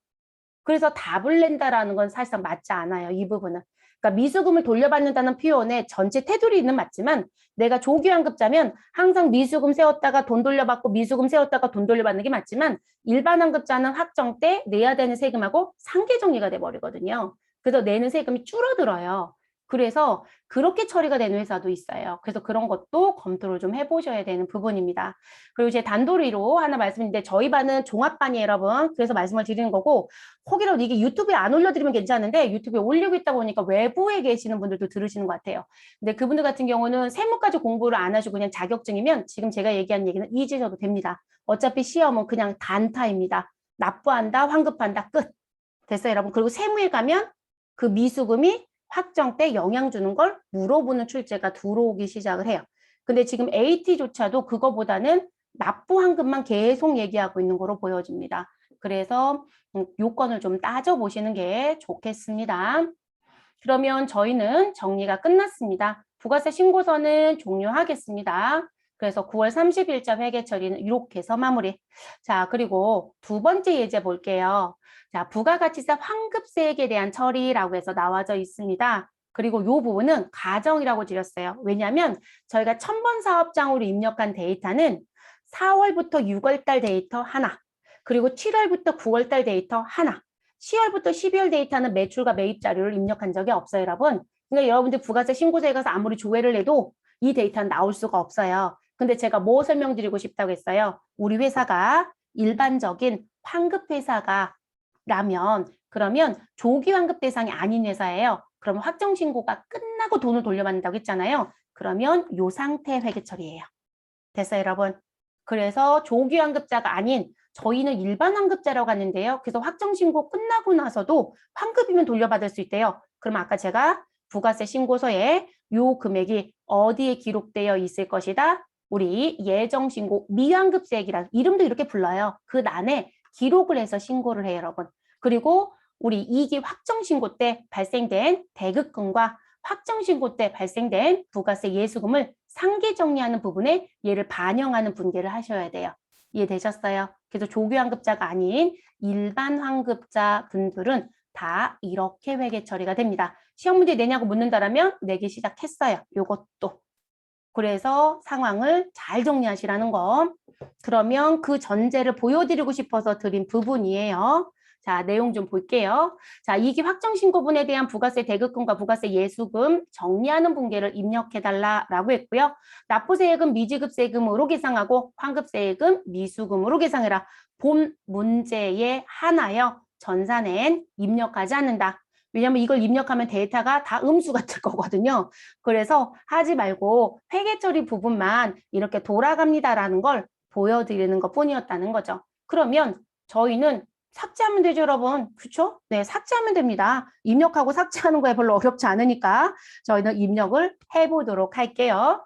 그래서 답을 낸다라는 건 사실상 맞지 않아요. 이 부분은. 그러니까 미수금을 돌려받는다는 표현에 전체 테두리는 맞지만 내가 조기 환급자면 항상 미수금 세웠다가 돈 돌려받고 미수금 세웠다가 돈 돌려받는 게 맞지만 일반 환급자는 확정 때 내야 되는 세금하고 상계 정리가 돼버리거든요. 그래서 내는 세금이 줄어들어요. 그래서 그렇게 처리가 되는 회사도 있어요. 그래서 그런 것도 검토를 좀 해보셔야 되는 부분입니다. 그리고 이제 단도리로 하나 말씀드리는데 저희 반은 종합반이에요, 여러분. 그래서 말씀을 드리는 거고 혹이라도 이게 유튜브에 안 올려드리면 괜찮은데 유튜브에 올리고 있다 보니까 외부에 계시는 분들도 들으시는 것 같아요. 근데 그분들 같은 경우는 세무까지 공부를 안 하시고 그냥 자격증이면 지금 제가 얘기한 얘기는 잊으셔도 됩니다. 어차피 시험은 그냥 단타입니다. 납부한다, 환급한다, 끝. 됐어요, 여러분. 그리고 세무에 가면 그 미수금이 확정 때 영향 주는 걸 물어보는 출제가 들어오기 시작을 해요. 근데 지금 AT조차도 그거보다는 납부 환급만 계속 얘기하고 있는 거로 보여집니다. 그래서 요건을 좀 따져보시는 게 좋겠습니다. 그러면 저희는 정리가 끝났습니다. 부가세 신고서는 종료하겠습니다. 그래서 9월 30일자 회계 처리는 이렇게 해서 마무리. 자, 그리고 두 번째 예제 볼게요. 자, 부가가치세 환급세액에 대한 처리라고 해서 나와져 있습니다. 그리고 이 부분은 가정이라고 드렸어요. 왜냐하면 저희가 첨번 사업장으로 입력한 데이터는 4월부터 6월달 데이터 하나, 그리고 7월부터 9월달 데이터 하나, 10월부터 12월 데이터는 매출과 매입 자료를 입력한 적이 없어요, 여러분. 그러니까 여러분들 부가세 신고서에 가서 아무리 조회를 해도 이 데이터는 나올 수가 없어요. 근데 제가 뭐 설명드리고 싶다고 했어요? 우리 회사가 일반적인 환급회사가 라면 그러면 조기 환급 대상이 아닌 회사예요. 그럼 확정 신고가 끝나고 돈을 돌려받는다고 했잖아요. 그러면 요 상태 회계 처리예요. 됐어요, 여러분? 그래서 조기 환급자가 아닌 저희는 일반 환급자라고 하는데요. 그래서 확정 신고 끝나고 나서도 환급이면 돌려받을 수 있대요. 그럼 아까 제가 부가세 신고서에 요 금액이 어디에 기록되어 있을 것이다? 우리 예정신고 미환급세액이라 이름도 이렇게 불러요. 그 난에 기록을 해서 신고를 해요, 여러분. 그리고 우리 2기 확정신고 때 발생된 대급금과 확정신고 때 발생된 부가세 예수금을 상계 정리하는 부분에 얘를 반영하는 분계를 하셔야 돼요. 이해되셨어요? 그래서 조기 환급자가 아닌 일반 환급자 분들은 다 이렇게 회계 처리가 됩니다. 시험 문제 내냐고 묻는다라면 내기 시작했어요. 요것도. 그래서 상황을 잘 정리하시라는 거. 그러면 그 전제를 보여드리고 싶어서 드린 부분이에요. 자, 내용 좀 볼게요. 자, 2기 확정신고분에 대한 부가세 대급금과 부가세 예수금 정리하는 분계를 입력해달라라고 했고요. 납부세액은 미지급세금으로 계상하고 환급세액은 미수금으로 계상해라. 본 문제에 하나여 전산엔 입력하지 않는다. 왜냐면 이걸 입력하면 데이터가 다 음수가 뜰 거거든요. 그래서 하지 말고 회계처리 부분만 이렇게 돌아갑니다라는 걸 보여드리는 것 뿐이었다는 거죠. 그러면 저희는 삭제하면 되죠, 여러분. 그렇죠? 네, 삭제하면 됩니다. 입력하고 삭제하는 거에 별로 어렵지 않으니까 저희는 입력을 해보도록 할게요.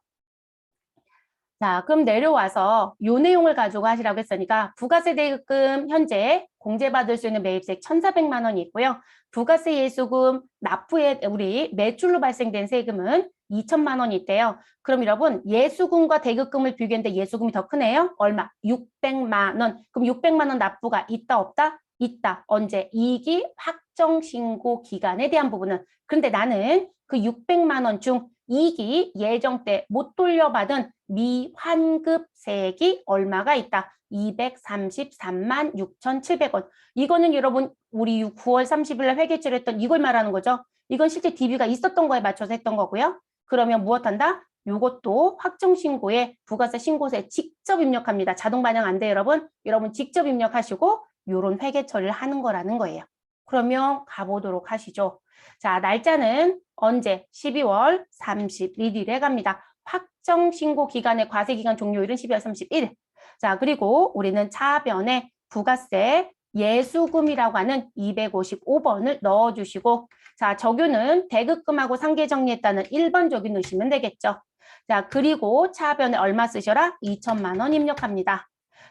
자, 그럼 내려와서 요 내용을 가지고 하시라고 했으니까 부가세 대급금 현재 공제받을 수 있는 매입세액 1,400만 원이 있고요. 부가세 예수금 납부에 우리 매출로 발생된 세금은 2천만 원이 있대요. 그럼 여러분 예수금과 대급금을 비교했는데 예수금이 더 크네요. 얼마? 600만 원. 그럼 600만 원 납부가 있다 없다? 있다. 언제? 2기 확정신고 기간에 대한 부분은. 그런데 나는 그 600만 원 중 2기 예정 때 못 돌려받은 미환급세액이 얼마가 있다? 233만 6,700원. 이거는 여러분 우리 9월 30일 날 회계처리했던 이걸 말하는 거죠. 이건 실제 DB가 있었던 거에 맞춰서 했던 거고요. 그러면 무엇한다? 이것도 확정신고에 부가세 신고서에 직접 입력합니다. 자동 반영 안 돼요, 여러분. 여러분 직접 입력하시고 이런 회계 처리를 하는 거라는 거예요. 그러면 가보도록 하시죠. 자, 날짜는 언제? 12월 31일에 갑니다. 확정신고 기간의 과세기간 종료일은 12월 31일. 자, 그리고 우리는 차변에 부가세 예수금이라고 하는 255번을 넣어주시고 자, 적유는 대급금하고 상계 정리했다는 1번 적유 넣으시면 되겠죠. 자, 그리고 차변에 얼마 쓰셔라? 2천만 원 입력합니다.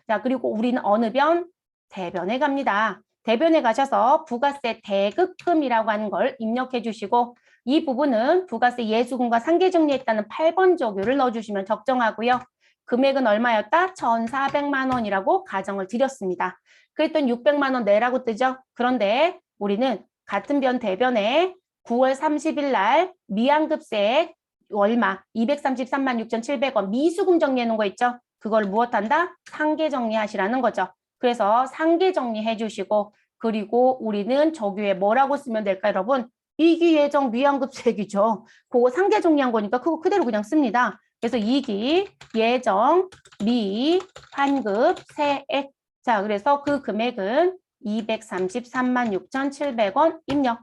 자, 그리고 우리는 어느 변? 대변에 갑니다. 대변에 가셔서 부가세 대급금이라고 하는 걸 입력해 주시고 이 부분은 부가세 예수금과 상계 정리했다는 8번 적유를 넣어주시면 적정하고요. 금액은 얼마였다? 1,400만 원이라고 가정을 드렸습니다. 그랬더니 600만 원 내라고 뜨죠? 그런데 우리는 같은 변 대변에 9월 30일 날 미환급세액 얼마? 233만 6,700원 미수금 정리해 놓은 거 있죠? 그걸 무엇한다? 상계 정리하시라는 거죠. 그래서 상계 정리해 주시고 그리고 우리는 적유에 뭐라고 쓰면 될까요, 여러분? 2기 예정 미환급세액이죠. 그거 상계 정리한 거니까 그거 그대로 그냥 씁니다. 그래서 2기 예정 미환급세액. 자, 그래서 그 금액은 233만 6,700원 입력.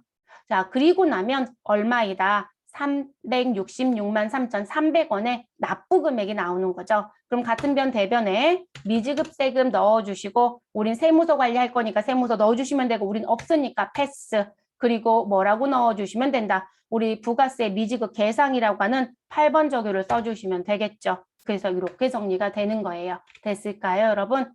자, 그리고 나면 얼마이다? 366만 3,300원의 납부 금액이 나오는 거죠. 그럼 같은 변 대변에 미지급세금 넣어주시고 우린 세무서 관리할 거니까 세무서 넣어주시면 되고 우린 없으니까 패스. 그리고 뭐라고 넣어주시면 된다. 우리 부가세 미지급 계상이라고 하는 8번 적유를 써주시면 되겠죠. 그래서 이렇게 정리가 되는 거예요. 됐을까요, 여러분?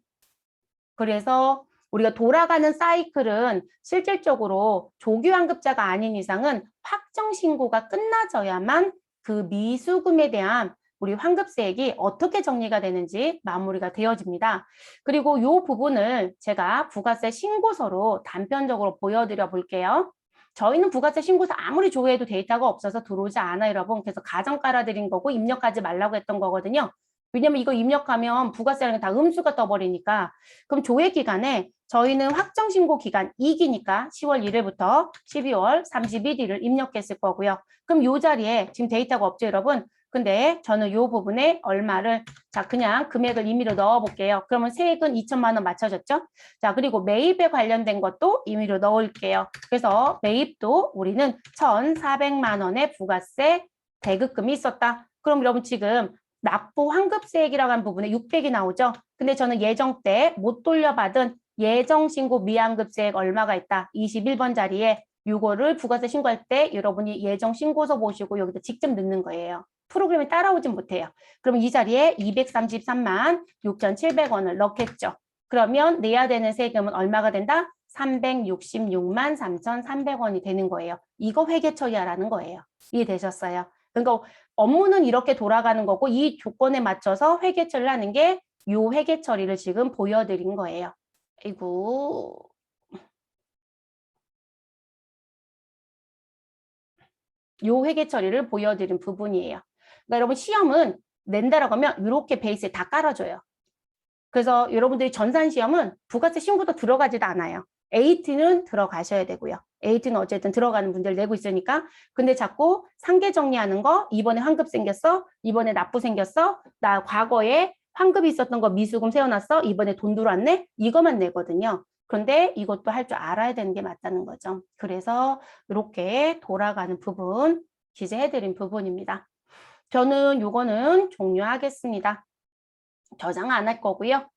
그래서 우리가 돌아가는 사이클은 실질적으로 조기환급자가 아닌 이상은 확정 신고가 끝나져야만 그 미수금에 대한 우리 환급세액이 어떻게 정리가 되는지 마무리가 되어집니다. 그리고 이 부분을 제가 부가세 신고서로 단편적으로 보여드려 볼게요. 저희는 부가세 신고서 아무리 조회해도 데이터가 없어서 들어오지 않아요, 여러분. 그래서 가정 깔아드린 거고 입력하지 말라고 했던 거거든요. 왜냐면 이거 입력하면 부가세라는 게 다 음수가 떠버리니까. 그럼 조회 기간에 저희는 확정 신고 기간 2기니까 10월 1일부터 12월 31일을 입력했을 거고요. 그럼 이 자리에 지금 데이터가 없죠, 여러분? 근데 저는 이 부분에 얼마를 자 그냥 금액을 임의로 넣어 볼게요. 그러면 세액은 2천만 원 맞춰졌죠? 자, 그리고 매입에 관련된 것도 임의로 넣을게요. 그래서 매입도 우리는 1,400만 원의 부가세 대급금이 있었다. 그럼 여러분 지금 납부 환급세액이라고 하는 부분에 600이 나오죠. 근데 저는 예정 때 못 돌려받은 예정신고 미환급세액 얼마가 있다. 21번 자리에 이거를 부가세 신고할 때 여러분이 예정신고서 보시고 여기다 직접 넣는 거예요. 프로그램이 따라오진 못해요. 그럼 이 자리에 233만 6,700원을 넣겠죠. 그러면 내야 되는 세금은 얼마가 된다? 366만 3,300원이 되는 거예요. 이거 회계 처리하라는 거예요. 이해되셨어요? 그러니까 업무는 이렇게 돌아가는 거고 이 조건에 맞춰서 회계 처리를 하는 게 이 회계 처리를 지금 보여드린 거예요. 아이고. 요 회계 처리를 보여드린 부분이에요. 그러니까 여러분 시험은 낸다라고 하면 이렇게 베이스에 다 깔아줘요. 그래서 여러분들이 전산 시험은 부가세 신고도 들어가지도 않아요. AT는 들어가셔야 되고요. AT는 어쨌든 들어가는 분들 내고 있으니까. 근데 자꾸 상계 정리하는 거 이번에 환급 생겼어? 이번에 납부 생겼어? 나 과거에 환급이 있었던 거 미수금 세워놨어? 이번에 돈 들어왔네? 이거만 내거든요. 그런데 이것도 할 줄 알아야 되는 게 맞다는 거죠. 그래서 이렇게 돌아가는 부분 기재해드린 부분입니다. 저는 요거는 종료하겠습니다. 저장 안 할 거고요.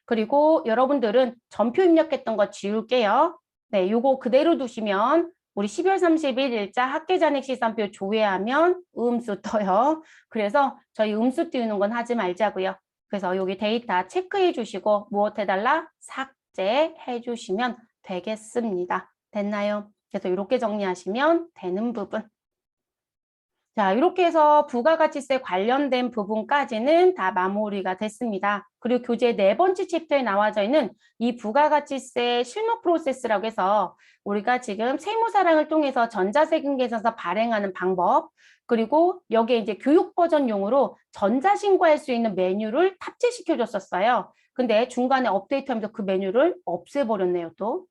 그리고 여러분들은 전표 입력했던 거 지울게요. 네, 요거 그대로 두시면 우리 12월 30일 일자 학계잔액 시산표 조회하면 음수 떠요. 그래서 저희 음수 띄우는 건 하지 말자고요. 그래서 여기 데이터 체크해 주시고 무엇 해달라? 삭제해 주시면 되겠습니다. 됐나요? 그래서 이렇게 정리하시면 되는 부분. 자, 이렇게 해서 부가가치세 관련된 부분까지는 다 마무리가 됐습니다. 그리고 교재 4번째 챕터에 나와져 있는 이 부가가치세 실무 프로세스라고 해서 우리가 지금 세무사랑을 통해서 전자세금 계산서 발행하는 방법, 그리고 여기에 이제 교육 버전용으로 전자신고할 수 있는 메뉴를 탑재시켜 줬었어요. 근데 중간에 업데이트하면서 그 메뉴를 없애버렸네요, 또.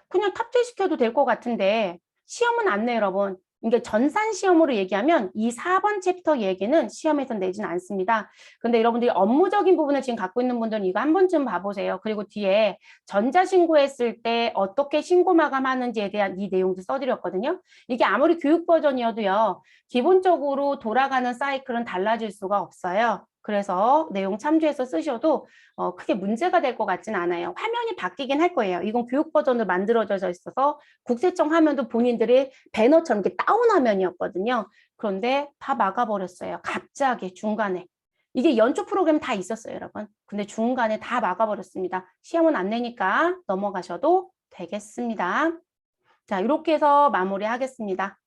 그냥 탑재시켜도 될 것 같은데 시험은 안 내요, 여러분. 이게 전산 시험으로 얘기하면 이 4번 챕터 얘기는 시험에서 내진 않습니다. 근데 여러분들이 업무적인 부분을 지금 갖고 있는 분들은 이거 한 번쯤 봐보세요. 그리고 뒤에 전자신고했을 때 어떻게 신고 마감하는지에 대한 이 내용도 써드렸거든요. 이게 아무리 교육 버전이어도요. 기본적으로 돌아가는 사이클은 달라질 수가 없어요. 그래서 내용 참조해서 쓰셔도 크게 문제가 될 것 같진 않아요. 화면이 바뀌긴 할 거예요. 이건 교육 버전으로 만들어져 있어서 국세청 화면도 본인들이 배너처럼 이렇게 다운 화면이었거든요. 그런데 다 막아버렸어요. 갑자기 중간에. 이게 연초 프로그램 다 있었어요, 여러분. 근데 중간에 다 막아버렸습니다. 시험은 안 내니까 넘어가셔도 되겠습니다. 자, 이렇게 해서 마무리하겠습니다.